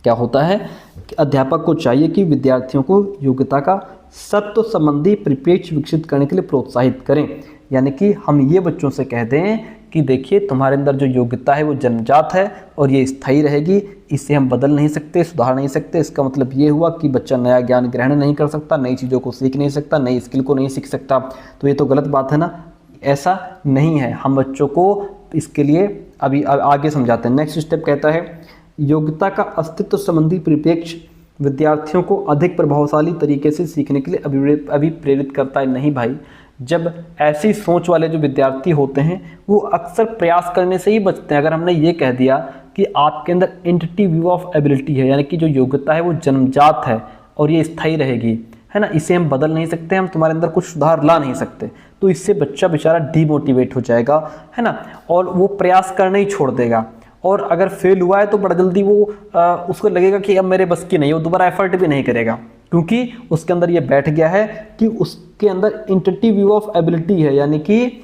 क्या होता है कि अध्यापक को चाहिए कि विद्यार्थियों को योग्यता का सत्व संबंधी परिप्रेक्ष्य विकसित करने के लिए प्रोत्साहित करें, यानी कि हम ये बच्चों से कह दें कि देखिए तुम्हारे अंदर जो योग्यता है वो जन्मजात है और ये स्थायी रहेगी, इसे हम बदल नहीं सकते, सुधार नहीं सकते। इसका मतलब ये हुआ कि बच्चा नया ज्ञान ग्रहण नहीं कर सकता, नई चीज़ों को सीख नहीं सकता, नई स्किल को नहीं सीख सकता। तो ये तो गलत बात है ना, ऐसा नहीं है। हम बच्चों को इसके लिए अभी आगे समझाते हैं। नेक्स्ट स्टेप कहता है योग्यता का अस्तित्व संबंधी परिप्रेक्ष्य विद्यार्थियों को अधिक प्रभावशाली तरीके से सीखने के लिए अभिप्रेरित करता है। नहीं भाई, जब ऐसी सोच वाले जो विद्यार्थी होते हैं वो अक्सर प्रयास करने से ही बचते हैं। अगर हमने ये कह दिया कि आपके अंदर इंटिटिव व्यू ऑफ एबिलिटी है, यानी कि जो योग्यता है वो जन्मजात है और ये स्थायी रहेगी, है ना, इसे हम बदल नहीं सकते, हम तुम्हारे अंदर कुछ सुधार ला नहीं सकते, तो इससे बच्चा बेचारा डीमोटिवेट हो जाएगा, है ना, और वो प्रयास करना ही छोड़ देगा। और अगर फेल हुआ है तो बड़ा जल्दी वो उसको लगेगा कि अब मेरे बस की नहीं, वो दोबारा एफर्ट भी नहीं करेगा, क्योंकि उसके अंदर ये बैठ गया है कि उसके अंदर इंटिटिव व्यू ऑफ एबिलिटी है, यानी कि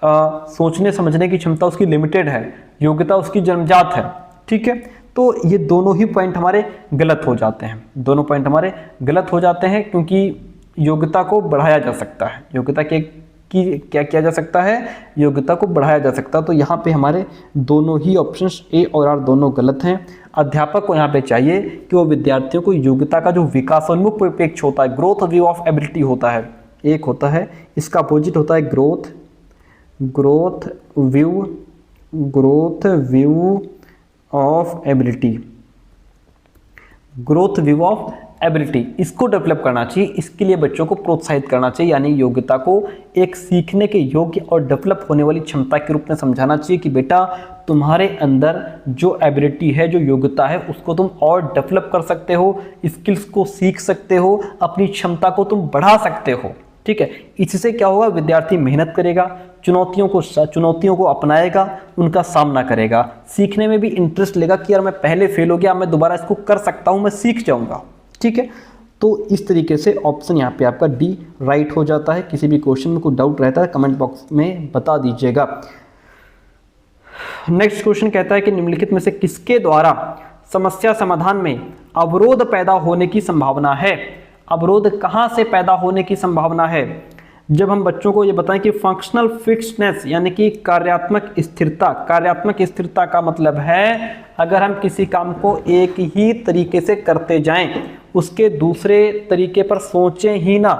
सोचने समझने की क्षमता उसकी लिमिटेड है, योग्यता उसकी जन्मजात है। ठीक है, तो ये दोनों ही पॉइंट हमारे गलत हो जाते हैं, दोनों पॉइंट हमारे गलत हो जाते हैं, क्योंकि योग्यता को बढ़ाया जा सकता है, योग्यता की क्या किया जा सकता है, योग्यता को बढ़ाया जा सकता है। तो यहाँ पे हमारे दोनों ही ऑप्शंस ए और आर दोनों गलत हैं। अध्यापक को यहाँ पे चाहिए कि वो विद्यार्थियों को योग्यता का जो विकासोन्मुख परिप्रेक्ष्य होता है, ग्रोथ व्यू ऑफ एबिलिटी होता है, एक होता है, इसका अपोजिट होता है growth view of ability, growth view of ability, इसको डेवलप करना चाहिए। इसके लिए बच्चों को प्रोत्साहित करना चाहिए, यानी योग्यता को एक सीखने के योग्य और डेवलप होने वाली क्षमता के रूप में समझाना चाहिए कि बेटा तुम्हारे अंदर जो एबिलिटी है, जो योग्यता है, उसको तुम और डेवलप कर सकते हो, स्किल्स को सीख सकते हो, अपनी क्षमता को तुम बढ़ा सकते हो। ठीक है, इससे क्या होगा, विद्यार्थी मेहनत करेगा, चुनौतियों को अपनाएगा, उनका सामना करेगा, सीखने में भी इंटरेस्ट लेगा कि यार मैं पहले फेल हो गया, मैं दोबारा इसको कर सकता हूँ, मैं सीख जाऊँगा। ठीक है, तो इस तरीके से ऑप्शन यहाँ पे आपका डी राइट हो जाता है। किसी भी क्वेश्चन में कोई डाउट रहता है कमेंट बॉक्स में बता दीजिएगा। नेक्स्ट क्वेश्चन कहता है कि निम्नलिखित में से किसके द्वारा समस्या समाधान में अवरोध पैदा होने की संभावना है। अवरोध कहाँ से पैदा होने की संभावना है? जब हम बच्चों को ये बताएं कि फंक्शनल फिक्स्डनेस यानी कि कार्यात्मक स्थिरता, कार्यात्मक स्थिरता का मतलब है अगर हम किसी काम को एक ही तरीके से करते जाएं, उसके दूसरे तरीके पर सोचें ही ना।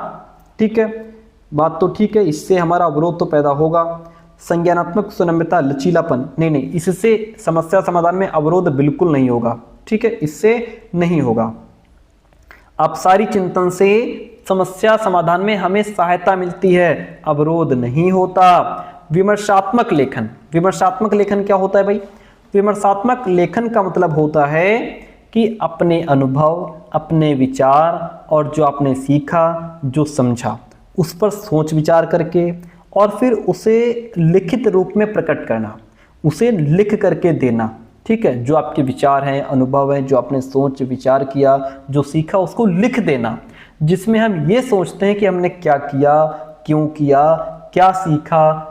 ठीक है, बात तो ठीक है, इससे हमारा अवरोध तो पैदा होगा। संज्ञानात्मक सुनम्यता, लचीलापन, नहीं, इससे समस्या समाधान में अवरोध बिल्कुल नहीं होगा। ठीक है, इससे नहीं होगा। अपसारी चिंतन से समस्या समाधान में हमें सहायता मिलती है, अवरोध नहीं होता। विमर्शात्मक लेखन, विमर्शात्मक लेखन क्या होता है भाई? विमर्शात्मक लेखन का मतलब होता है कि अपने अनुभव, अपने विचार और जो आपने सीखा, जो समझा, उस पर सोच विचार करके और फिर उसे लिखित रूप में प्रकट करना, उसे लिख करके देना। ठीक है, जो आपके विचार हैं, अनुभव हैं, जो आपने सोच विचार किया, जो सीखा, उसको लिख देना, जिसमें हम ये सोचते हैं कि हमने क्या किया, क्यों किया, क्या सीखा,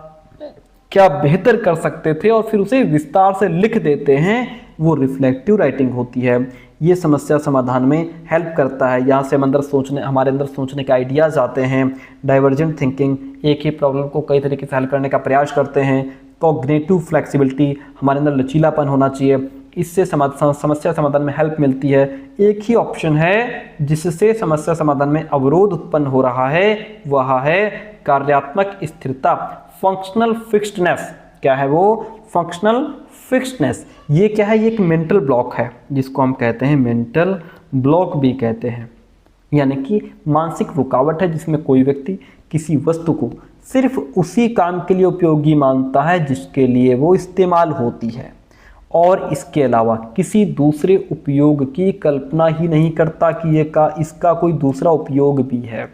क्या बेहतर कर सकते थे, और फिर उसे विस्तार से लिख देते हैं। वो रिफ्लेक्टिव राइटिंग होती है। ये समस्या समाधान में हेल्प करता है। यहाँ से हमारे अंदर सोचने के आइडियाज़ आते हैं। डाइवर्जेंट थिंकिंग, एक ही प्रॉब्लम को कई तरीके से हल करने का प्रयास करते हैं। कॉग्निटिव फ्लेक्सिबिलिटी, हमारे अंदर लचीलापन होना चाहिए, इससे समस्या समाधान में हेल्प मिलती है। एक ही ऑप्शन है जिससे समस्या समाधान में अवरोध उत्पन्न हो रहा है, वह है कार्यात्मक स्थिरता, फंक्शनल फिक्स्डनेस। क्या है वो? फंक्शनल फिक्स्डनेस। ये क्या है? ये एक मेंटल ब्लॉक है, जिसको हम कहते हैं मेंटल ब्लॉक भी कहते हैं, यानी कि मानसिक रुकावट है जिसमें कोई व्यक्ति किसी वस्तु को सिर्फ उसी काम के लिए उपयोगी मानता है जिसके लिए वो इस्तेमाल होती है, और इसके अलावा किसी दूसरे उपयोग की कल्पना ही नहीं करता कि इसका कोई दूसरा उपयोग भी है।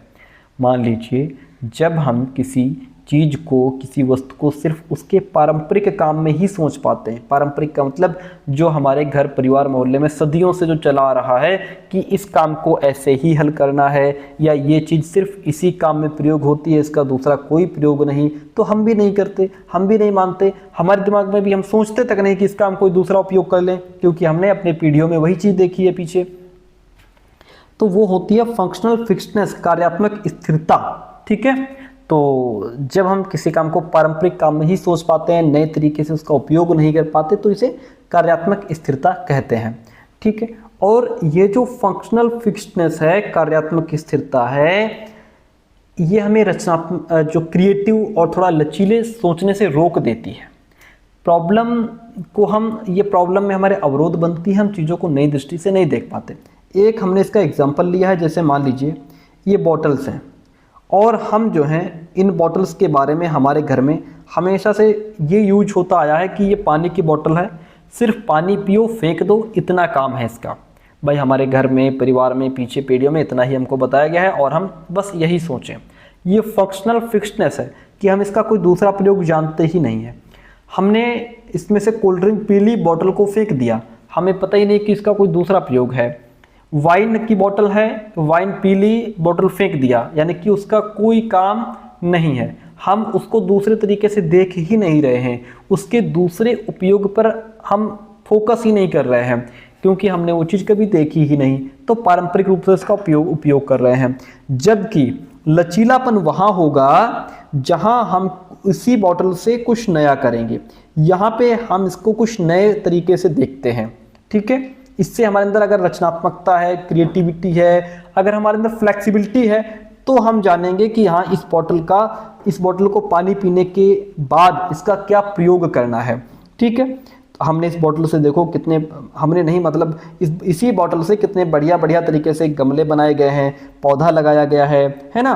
मान लीजिए जब हम किसी चीज़ को, किसी वस्तु को सिर्फ उसके पारंपरिक काम में ही सोच पाते हैं, पारंपरिक का मतलब जो हमारे घर परिवार मोहल्ले में सदियों से जो चला आ रहा है कि इस काम को ऐसे ही हल करना है, या ये चीज़ सिर्फ इसी काम में प्रयोग होती है, इसका दूसरा कोई प्रयोग नहीं, तो हम भी नहीं करते, हम भी नहीं मानते। हमारे दिमाग में भी हम सोचते तक नहीं कि इसका हम कोई दूसरा उपयोग कर लें, क्योंकि हमने अपनी पीढ़ियों में वही चीज़ देखी है पीछे। तो वो होती है फंक्शनल फिक्स्डनेस, कार्यात्मक स्थिरता। ठीक है, तो जब हम किसी काम को पारंपरिक काम में ही सोच पाते हैं, नए तरीके से उसका उपयोग नहीं कर पाते, तो इसे कार्यात्मक स्थिरता कहते हैं। ठीक है, और ये जो फंक्शनल फिक्स्डनेस है, कार्यात्मक स्थिरता है, ये हमें रचनात्मक, जो क्रिएटिव और थोड़ा लचीले सोचने से रोक देती है। प्रॉब्लम में हमारे अवरोध बनती है, हम चीज़ों को नई दृष्टि से नहीं देख पाते। एक हमने इसका एग्जाम्पल लिया है, जैसे मान लीजिए ये बॉटल्स हैं और हम जो हैं इन बॉटल्स के बारे में हमारे घर में हमेशा से ये यूज होता आया है कि ये पानी की बोतल है, सिर्फ पानी पियो फेंक दो, इतना काम है इसका। भाई हमारे घर में, परिवार में, पीछे पीढ़ियों में इतना ही हमको बताया गया है और हम बस यही सोचें। ये फंक्शनल फिक्सनेस है कि हम इसका कोई दूसरा प्रयोग जानते ही नहीं है। हमने इसमें से कोल्ड ड्रिंक पी ली, बॉटल को फेंक दिया, हमें पता ही नहीं कि इसका कोई दूसरा प्रयोग है। वाइन की बोतल है, वाइन पी ली, बोतल फेंक दिया, यानी कि उसका कोई काम नहीं है। हम उसको दूसरे तरीके से देख ही नहीं रहे हैं, उसके दूसरे उपयोग पर हम फोकस ही नहीं कर रहे हैं, क्योंकि हमने वो चीज़ कभी देखी ही नहीं, तो पारंपरिक रूप से इसका उपयोग कर रहे हैं। जबकि लचीलापन वहाँ होगा जहाँ हम इसी बॉटल से कुछ नया करेंगे। यहाँ पे हम इसको कुछ नए तरीके से देखते हैं, ठीक है। इससे हमारे अंदर अगर रचनात्मकता है, क्रिएटिविटी है, अगर हमारे अंदर फ्लेक्सिबिलिटी है, तो हम जानेंगे कि हाँ इस बॉटल को पानी पीने के बाद इसका क्या प्रयोग करना है, ठीक है। हमने इस बॉटल से देखो कितने, हमने नहीं मतलब इसी बॉटल से कितने बढ़िया बढ़िया तरीके से गमले बनाए गए हैं, पौधा लगाया गया है ना,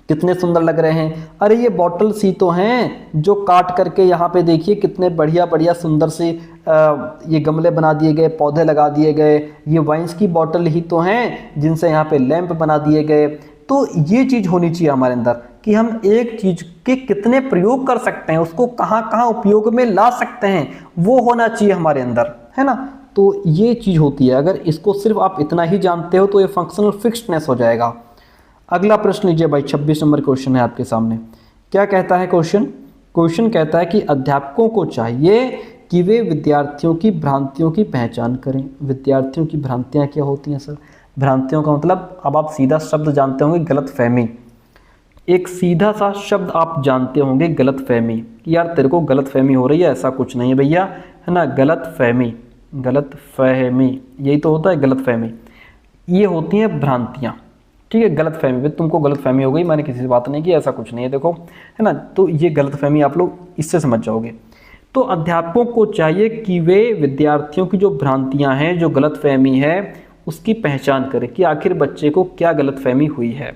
कितने सुंदर लग रहे हैं। अरे ये बॉटल सी तो हैं जो काट करके यहाँ पे देखिए कितने बढ़िया बढ़िया सुंदर से ये गमले बना दिए गए, पौधे लगा दिए गए। ये वाइन्स की बॉटल ही तो हैं जिनसे यहाँ पे लैंप बना दिए गए। तो ये चीज़ होनी चाहिए हमारे अंदर कि हम एक चीज़ के कितने प्रयोग कर सकते हैं, उसको कहाँ कहाँ उपयोग में ला सकते हैं, वो होना चाहिए हमारे अंदर, है ना। तो ये चीज़ होती है। अगर इसको सिर्फ आप इतना ही जानते हो तो ये फंक्शनल फिक्स्डनेस हो जाएगा। अगला प्रश्न लीजिए भाई, 26 नंबर क्वेश्चन है आपके सामने। क्या कहता है क्वेश्चन कहता है कि अध्यापकों को चाहिए कि वे विद्यार्थियों की भ्रांतियों की पहचान करें। विद्यार्थियों की भ्रांतियां क्या होती हैं सर? भ्रांतियों का मतलब, अब आप सीधा शब्द जानते होंगे, गलतफहमी। एक सीधा सा शब्द आप जानते होंगे, गलतफहमी। कि यार तेरे को गलतफहमी हो रही है, ऐसा कुछ नहीं है भैया, है ना। गलतफहमी यही तो होता है, गलतफहमी। ये होती हैं भ्रांतियाँ, ठीक है। गलतफहमी, तुमको गलतफहमी हो गई, मैंने किसी से बात नहीं की, ऐसा कुछ नहीं है, देखो, है ना। तो ये गलतफहमी आप लोग इससे समझ जाओगे। तो अध्यापकों को चाहिए कि वे विद्यार्थियों की जो भ्रांतियां हैं, जो गलतफहमी है, उसकी पहचान करें कि आखिर बच्चे को क्या गलतफहमी हुई है,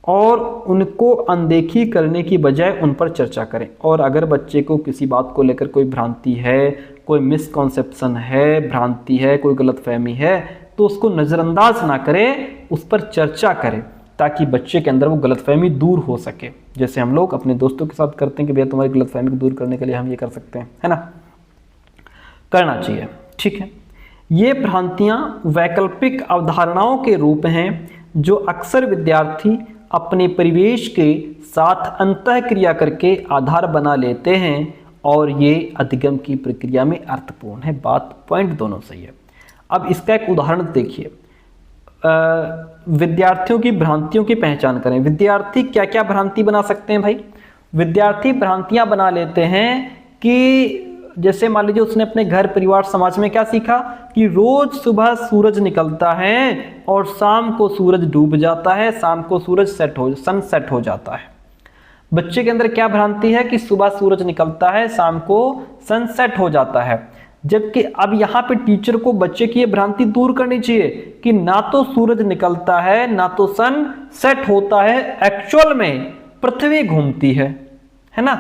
और उनको अनदेखी करने की बजाय उन पर चर्चा करें। और अगर बच्चे को किसी बात को लेकर कोई भ्रांति है, कोई मिसकॉन्सेप्शन है, भ्रांति है, कोई गलतफहमी है, तो उसको नज़रअंदाज ना करें, उस पर चर्चा करें, ताकि बच्चे के अंदर वो गलतफहमी दूर हो सके। जैसे हम लोग अपने दोस्तों के साथ करते हैं कि भैया तुम्हारी गलतफहमी को दूर करने के लिए हम ये कर सकते हैं, है ना, करना चाहिए, ठीक है। ये भ्रांतियां वैकल्पिक अवधारणाओं के रूप हैं जो अक्सर विद्यार्थी अपने परिवेश के साथ अंतःक्रिया करके आधार बना लेते हैं, और ये अधिगम की प्रक्रिया में अर्थपूर्ण है। बात पॉइंट दोनों सही है। अब इसका एक उदाहरण देखिए। विद्यार्थियों की भ्रांतियों की पहचान करें। विद्यार्थी क्या क्या भ्रांति बना सकते हैं भाई? विद्यार्थी भ्रांतियां बना लेते हैं कि जैसे मान लीजिए उसने अपने घर, परिवार, समाज में क्या सीखा कि रोज सुबह सूरज निकलता है और शाम को सूरज डूब जाता है, शाम को सनसेट हो जाता है। बच्चे के अंदर क्या भ्रांति है कि सुबह सूरज निकलता है, शाम को सनसेट हो जाता है। जबकि अब यहाँ पे टीचर को बच्चे की ये भ्रांति दूर करनी चाहिए कि ना तो सूरज निकलता है, ना तो सन सेट होता है, एक्चुअल में पृथ्वी घूमती है ना,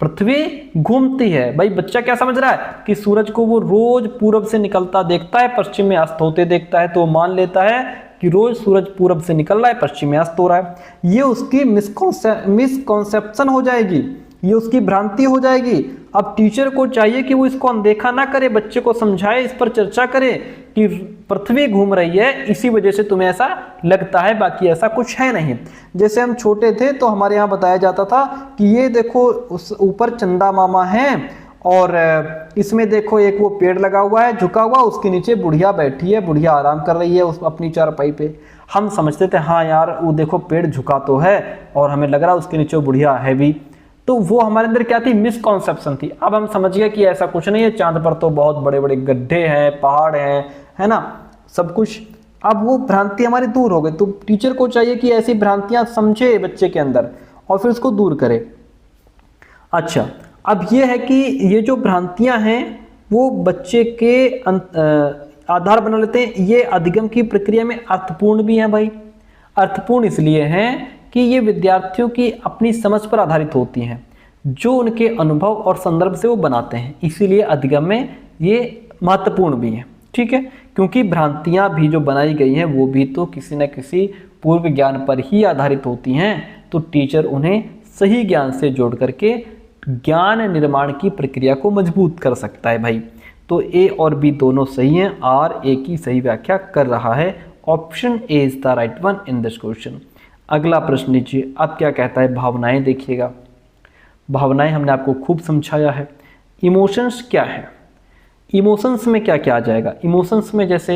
पृथ्वी घूमती है। भाई बच्चा क्या समझ रहा है कि सूरज को वो रोज पूरब से निकलता देखता है, पश्चिम में अस्त होते देखता है, तो मान लेता है कि रोज सूरज पूरब से निकल रहा है, पश्चिम में अस्त हो रहा है। ये उसकी मिसकॉन्सेप्शन हो जाएगी, ये उसकी भ्रांति हो जाएगी। अब टीचर को चाहिए कि वो इसको अनदेखा ना करे, बच्चे को समझाए, इस पर चर्चा करे कि पृथ्वी घूम रही है, इसी वजह से तुम्हें ऐसा लगता है, बाकी ऐसा कुछ है नहीं। जैसे हम छोटे थे तो हमारे यहाँ बताया जाता था कि ये देखो उस ऊपर चंदा मामा हैं, और इसमें देखो एक वो पेड़ लगा हुआ है झुका हुआ, उसके नीचे बुढ़िया बैठी है, बुढ़िया आराम कर रही है उस अपनी चारपाई पे। हम समझते थे हाँ यार वो देखो पेड़ झुका तो है, और हमें लग रहा है उसके नीचे बुढ़िया है भी। तो वो हमारे अंदर क्या थी? मिसकॉन्सेप्शन थी। अब हम समझ गए कि ऐसा कुछ नहीं है, चांद पर तो बहुत बड़े बड़े गड्ढे हैं, पहाड़ हैं, है ना, सब कुछ। अब वो भ्रांति हमारी दूर हो गई। तो टीचर को चाहिए कि ऐसी भ्रांतियां समझे बच्चे के अंदर और फिर उसको दूर करे। अच्छा, अब ये है कि ये जो भ्रांतियां हैं वो बच्चे के आधार बना लेते हैं। ये अधिगम की प्रक्रिया में अर्थपूर्ण भी हैं भाई। अर्थपूर्ण इसलिए हैं कि ये विद्यार्थियों की अपनी समझ पर आधारित होती हैं, जो उनके अनुभव और संदर्भ से वो बनाते हैं, इसीलिए अधिगम में ये महत्वपूर्ण भी है। ठीक है, क्योंकि भ्रांतियां भी जो बनाई गई हैं वो भी तो किसी न किसी पूर्व ज्ञान पर ही आधारित होती हैं, तो टीचर उन्हें सही ज्ञान से जोड़ करके ज्ञान निर्माण की प्रक्रिया को मजबूत कर सकता है भाई। तो ए और बी दोनों सही हैं, आर ए की सही व्याख्या कर रहा है। Option A is the right one in this question. अगला प्रश्न लीजिए, अब क्या कहता है, भावनाएं देखिएगा। भावनाएं हमने आपको खूब समझाया है। इमोशंस क्या है, इमोशंस में क्या क्या आ जाएगा। इमोशंस में जैसे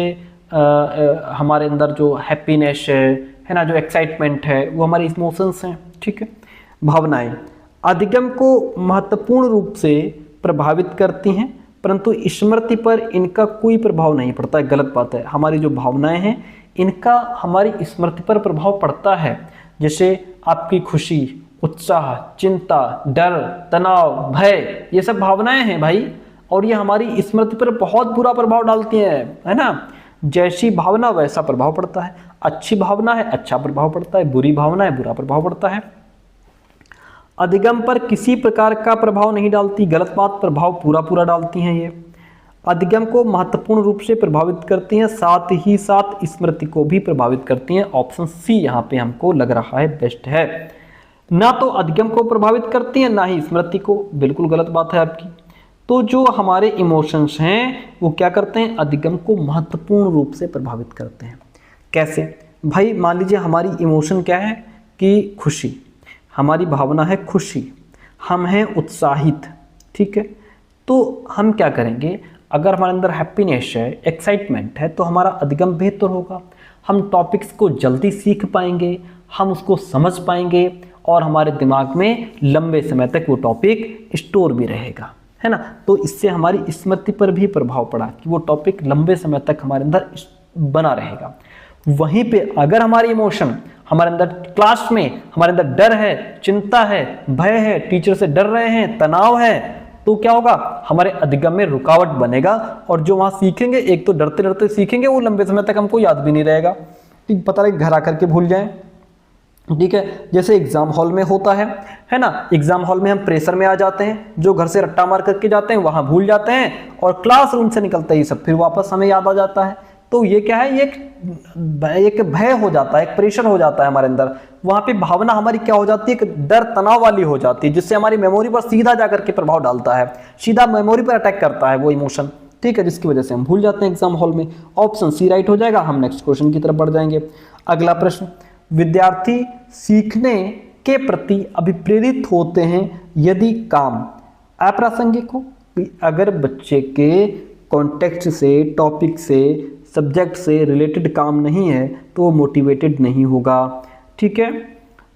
हमारे अंदर जो हैप्पीनेस है ना, जो एक्साइटमेंट है, वो हमारे इमोशंस हैं। ठीक है, भावनाएं अधिगम को महत्वपूर्ण रूप से प्रभावित करती हैं, परंतु स्मृति पर इनका कोई प्रभाव नहीं पड़ता है। गलत बात है। हमारी जो भावनाएं हैं इनका हमारी स्मृति पर प्रभाव पड़ता है। जैसे आपकी खुशी, उत्साह, चिंता, डर, तनाव, भय, ये सब भावनाएं हैं भाई, और ये हमारी स्मृति पर बहुत बुरा प्रभाव डालती है ना। जैसी भावना वैसा प्रभाव पड़ता है। अच्छी भावना है अच्छा प्रभाव पड़ता है, बुरी भावना है बुरा प्रभाव पड़ता है। अधिगम पर किसी प्रकार का प्रभाव नहीं डालती, गलत बात, प्रभाव पूरा पूरा डालती हैं ये। अधिगम को महत्वपूर्ण रूप से प्रभावित करती हैं, साथ ही साथ स्मृति को भी प्रभावित करती हैं। ऑप्शन सी यहाँ पे हमको लग रहा है बेस्ट है। ना तो अधिगम को प्रभावित करती हैं ना ही स्मृति को, बिल्कुल गलत बात है आपकी। तो जो हमारे इमोशंस हैं वो क्या करते हैं, अधिगम को महत्वपूर्ण रूप से प्रभावित करते हैं। कैसे भाई, मान लीजिए हमारी इमोशन क्या है कि खुशी, हमारी भावना है खुशी, हम हैं उत्साहित। ठीक है, तो हम क्या करेंगे, अगर हमारे अंदर हैप्पीनेस है, एक्साइटमेंट है, तो हमारा अधिगम बेहतर होगा। हम टॉपिक्स को जल्दी सीख पाएंगे, हम उसको समझ पाएंगे, और हमारे दिमाग में लंबे समय तक वो टॉपिक स्टोर भी रहेगा, है ना। तो इससे हमारी स्मृति पर भी प्रभाव पड़ा कि वो टॉपिक लंबे समय तक हमारे अंदर बना रहेगा। वहीं पे अगर हमारी इमोशन, हमारे अंदर क्लास में हमारे अंदर डर है, चिंता है, भय है, टीचर से डर रहे हैं, तनाव है, तो क्या होगा, हमारे अधिगम में रुकावट बनेगा। और जो वहां सीखेंगे, एक तो डरते डरते सीखेंगे, वो लंबे समय तक हमको याद भी नहीं रहेगा, ठीक, पता लगे घर आकर के भूल जाएं। ठीक है, जैसे एग्जाम हॉल में होता है ना। एग्जाम हॉल में हम प्रेशर में आ जाते हैं, जो घर से रट्टा मार करके जाते हैं वहां भूल जाते हैं, और क्लासरूम से निकलते ही सब फिर वापस हमें याद आ जाता है। तो ये क्या है, ये एक भय हो जाता है, एक प्रेशर हो जाता है हमारे अंदर। वहां पे भावना हमारी क्या हो जाती है, एक डर तनाव वाली हो जाती है, जिससे हमारी मेमोरी पर सीधा जाकर के प्रभाव डालता है, सीधा मेमोरी पर अटैक करता है वो इमोशन। ठीक है, जिसकी वजह से हम भूल जाते हैं एग्जाम हॉल में। ऑप्शन सी राइट हो जाएगा। हम नेक्स्ट क्वेश्चन की तरफ बढ़ जाएंगे। अगला प्रश्न, विद्यार्थी सीखने के प्रति अभिप्रेरित होते हैं यदि काम अप्रासंगिक हो। अगर बच्चे के कॉन्टेक्स्ट से, टॉपिक से, सब्जेक्ट से रिलेटेड काम नहीं है तो वो मोटिवेटेड नहीं होगा। ठीक है,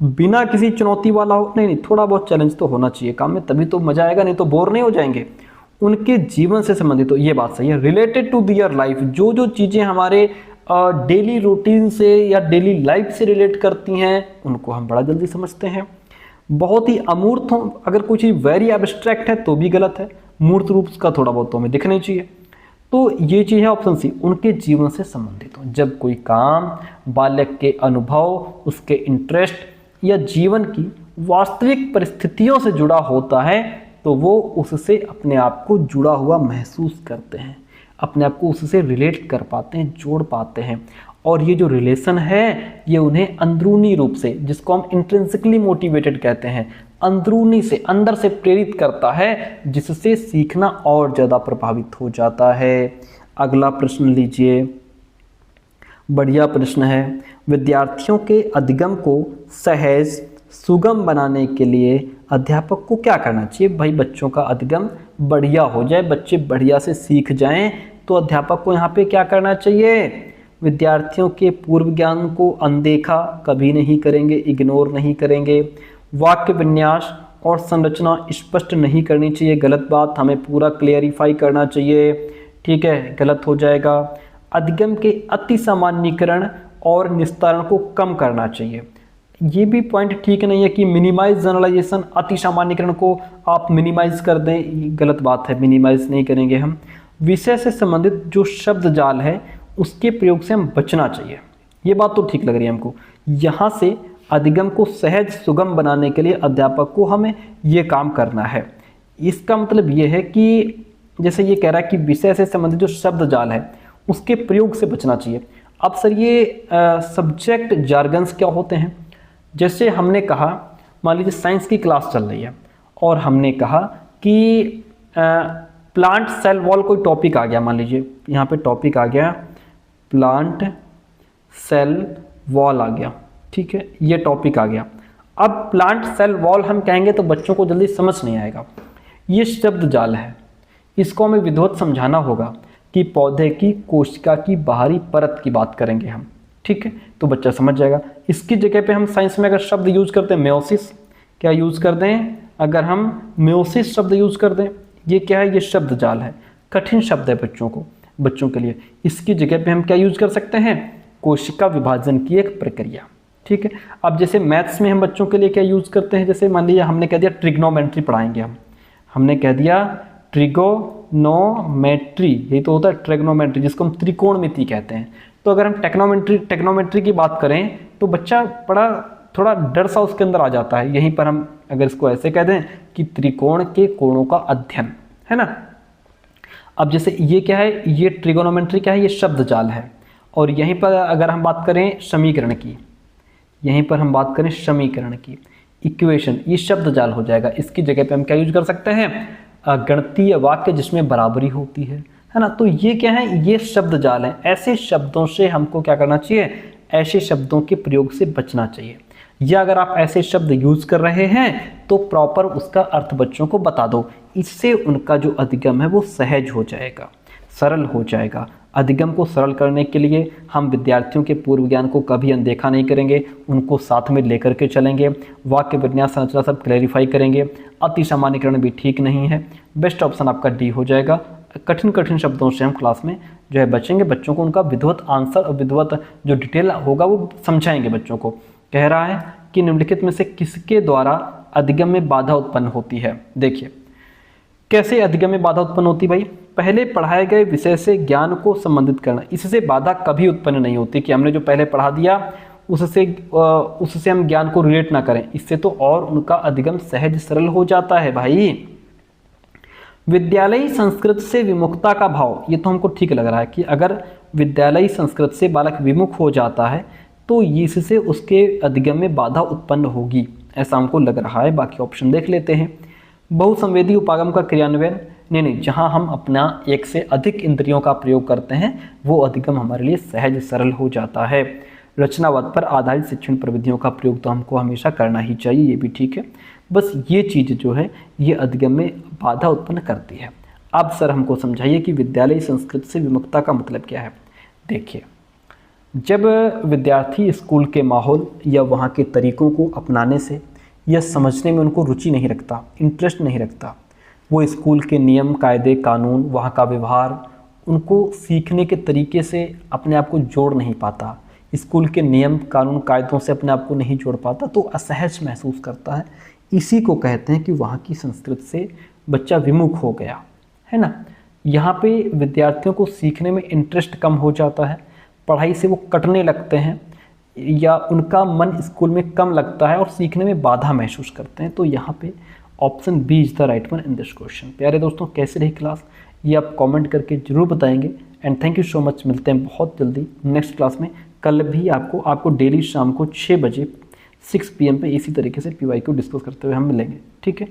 बिना किसी चुनौती वाला हो, नहीं, थोड़ा बहुत चैलेंज तो होना चाहिए काम में, तभी तो मजा आएगा, नहीं तो बोर नहीं हो जाएंगे। उनके जीवन से संबंधित, तो ये बात सही है, रिलेटेड टू दियर लाइफ, जो जो चीज़ें हमारे डेली रूटीन से या डेली लाइफ से रिलेट करती हैं उनको हम बड़ा जल्दी समझते हैं। बहुत ही अमूर्त हो, अगर कोई चीज़ वेरी एब्स्ट्रैक्ट है तो भी गलत है, मूर्त रूप का थोड़ा बहुत तो हमें दिखना चाहिए। तो ये चीज़ है ऑप्शन सी, उनके जीवन से संबंधित हो। जब कोई काम बालक के अनुभव, उसके इंटरेस्ट या जीवन की वास्तविक परिस्थितियों से जुड़ा होता है तो वो उससे अपने आप को जुड़ा हुआ महसूस करते हैं, अपने आप को उससे रिलेट कर पाते हैं, जोड़ पाते हैं। और ये जो रिलेशन है ये उन्हें अंदरूनी रूप से, जिसको हम इंट्रिंसिकली मोटिवेटेड कहते हैं, अंदरूनी से, अंदर से प्रेरित करता है, जिससे सीखना और ज़्यादा प्रभावित हो जाता है। अगला प्रश्न लीजिए, बढ़िया प्रश्न है। विद्यार्थियों के अधिगम को सहज सुगम बनाने के लिए अध्यापक को क्या करना चाहिए। भाई बच्चों का अधिगम बढ़िया हो जाए, बच्चे बढ़िया से सीख जाएं, तो अध्यापक को यहाँ पे क्या करना चाहिए, विद्यार्थियों के पूर्व ज्ञान को अनदेखा कभी नहीं करेंगे, इग्नोर नहीं करेंगे। वाक्य विन्यास और संरचना स्पष्ट नहीं करनी चाहिए, गलत बात, हमें पूरा क्लियरिफाई करना चाहिए। ठीक है, गलत हो जाएगा। अधिगम के अति सामान्यीकरण और निस्तारण को कम करना चाहिए, ये भी पॉइंट ठीक नहीं है कि मिनिमाइज जनरलाइजेशन, अति सामान्यीकरण को आप मिनिमाइज कर दें, ये गलत बात है, मिनिमाइज नहीं करेंगे हम। विषय से संबंधित जो शब्द जाल है उसके प्रयोग से हम बचना चाहिए, ये बात तो ठीक लग रही है हमको। यहाँ से अधिगम को सहज सुगम बनाने के लिए अध्यापक को हमें ये काम करना है। इसका मतलब ये है कि जैसे ये कह रहा है कि विषय से संबंधित जो शब्द जाल है उसके प्रयोग से बचना चाहिए। अब सर ये सब्जेक्ट जार्गन्स क्या होते हैं? जैसे हमने कहा, मान लीजिए साइंस की क्लास चल रही है और हमने कहा कि प्लांट सेल वॉल कोई टॉपिक आ गया, मान लीजिए यहाँ पे टॉपिक आ गया प्लांट सेल वॉल आ गया, ठीक है, ये टॉपिक आ गया। अब प्लांट सेल वॉल हम कहेंगे तो बच्चों को जल्दी समझ नहीं आएगा। ये शब्द जाल है, इसको हमें विधिवत समझाना होगा कि पौधे की कोशिका की बाहरी परत की बात करेंगे हम, ठीक है, तो बच्चा समझ जाएगा। इसकी जगह पे हम साइंस में अगर शब्द यूज करते हैं मेयोसिस, क्या यूज कर दें? अगर हम मेयोसिस शब्द यूज कर दें, ये क्या है? ये शब्द जाल है, कठिन शब्द है बच्चों के लिए। इसकी जगह पे हम क्या यूज कर सकते हैं? कोशिका विभाजन की एक प्रक्रिया, ठीक है। अब जैसे मैथ्स में हम बच्चों के लिए क्या यूज करते हैं? जैसे मान लीजिए हमने कह दिया ट्रिग्नोमेट्री पढ़ाएंगे हमने कह दिया ट्रिगोनोमेट्री, यही तो होता है ट्रिग्नोमेट्री, जिसको हम त्रिकोणमिति कहते हैं। तो अगर हम टेक्नोमेट्री की बात करें तो बच्चा बड़ा थोड़ा डर सा उसके अंदर आ जाता है। यहीं पर हम अगर इसको ऐसे कह दें कि त्रिकोण के कोणों का अध्ययन, है ना। अब जैसे ये क्या है? ये ट्रिगोनोमेट्री क्या है? ये शब्द जाल है। और यहीं पर अगर हम बात करें समीकरण की, यहीं पर हम बात करें समीकरण की, इक्वेशन, ये शब्द जाल हो जाएगा। इसकी जगह पे हम क्या यूज कर सकते हैं? गणितीय वाक्य जिसमें बराबरी होती है ना। तो ये क्या है? ये शब्द जाल है। ऐसे शब्दों से हमको क्या करना चाहिए? ऐसे शब्दों के प्रयोग से बचना चाहिए। या अगर आप ऐसे शब्द यूज कर रहे हैं तो प्रॉपर उसका अर्थ बच्चों को बता दो। इससे उनका जो अधिगम है वो सहज हो जाएगा, सरल हो जाएगा। अधिगम को सरल करने के लिए हम विद्यार्थियों के पूर्व ज्ञान को कभी अनदेखा नहीं करेंगे, उनको साथ में लेकर के चलेंगे, वाक्य विन्यास संरचना सब क्लैरिफाई करेंगे। अति सामान्यकरण भी ठीक नहीं है। बेस्ट ऑप्शन आपका डी हो जाएगा। कठिन शब्दों से हम क्लास में जो है बचेंगे, बच्चों को उनका विधिवत आंसर और विधिवत जो डिटेल होगा वो समझाएंगे बच्चों को। कह रहा है कि निम्नलिखित में से किसके द्वारा अधिगम में बाधा उत्पन्न होती है? देखिए कैसे अधिगम में बाधा उत्पन्न होती है भाई। पहले पढ़ाए गए विषय से ज्ञान को संबंधित करना, इससे बाधा कभी उत्पन्न नहीं होती कि हमने जो पहले पढ़ा दिया उससे हम ज्ञान को रिलेट ना करें। इससे तो और उनका अधिगम सहज सरल हो जाता है भाई। विद्यालयी संस्कृत से विमुखता का भाव, ये तो हमको ठीक लग रहा है कि अगर विद्यालयी संस्कृत से बालक विमुख हो जाता है तो इससे उसके अधिगम में बाधा उत्पन्न होगी, ऐसा हमको लग रहा है। बाकी ऑप्शन देख लेते हैं। बहुसंवेदी उपागम का क्रियान्वयन, नहीं, जहां हम अपना एक से अधिक इंद्रियों का प्रयोग करते हैं वो अधिगम हमारे लिए सहज सरल हो जाता है। रचनावाद पर आधारित शिक्षण प्रविधियों का प्रयोग तो हमको हमेशा करना ही चाहिए, ये भी ठीक है। बस ये चीज़ जो है ये अधिगम में बाधा उत्पन्न करती है। अब सर हमको समझाइए कि विद्यालयी संस्कृत से विमुखता का मतलब क्या है। देखिए, जब विद्यार्थी स्कूल के माहौल या वहाँ के तरीक़ों को अपनाने से या समझने में उनको रुचि नहीं रखता, इंटरेस्ट नहीं रखता, वो स्कूल के नियम कायदे कानून वहाँ का व्यवहार उनको सीखने के तरीके से अपने आप को जोड़ नहीं पाता, स्कूल के नियम कानून कायदों से अपने आप को नहीं जोड़ पाता, तो असहज महसूस करता है। इसी को कहते हैं कि वहाँ की संस्कृति से बच्चा विमुख हो गया, है ना। यहाँ पे विद्यार्थियों को सीखने में इंटरेस्ट कम हो जाता है, पढ़ाई से वो कटने लगते हैं या उनका मन स्कूल में कम लगता है और सीखने में बाधा महसूस करते हैं। तो यहाँ पे option B is the right one in this question. प्यारे दोस्तों, कैसे रही क्लास ये आप कमेंट करके ज़रूर बताएंगे। And thank you so much. मिलते हैं बहुत जल्दी नेक्स्ट क्लास में। कल भी आपको डेली शाम को 6 बजे 6 PM पे इसी तरीके से PYQ डिस्कस करते हुए हम मिलेंगे, ठीक है।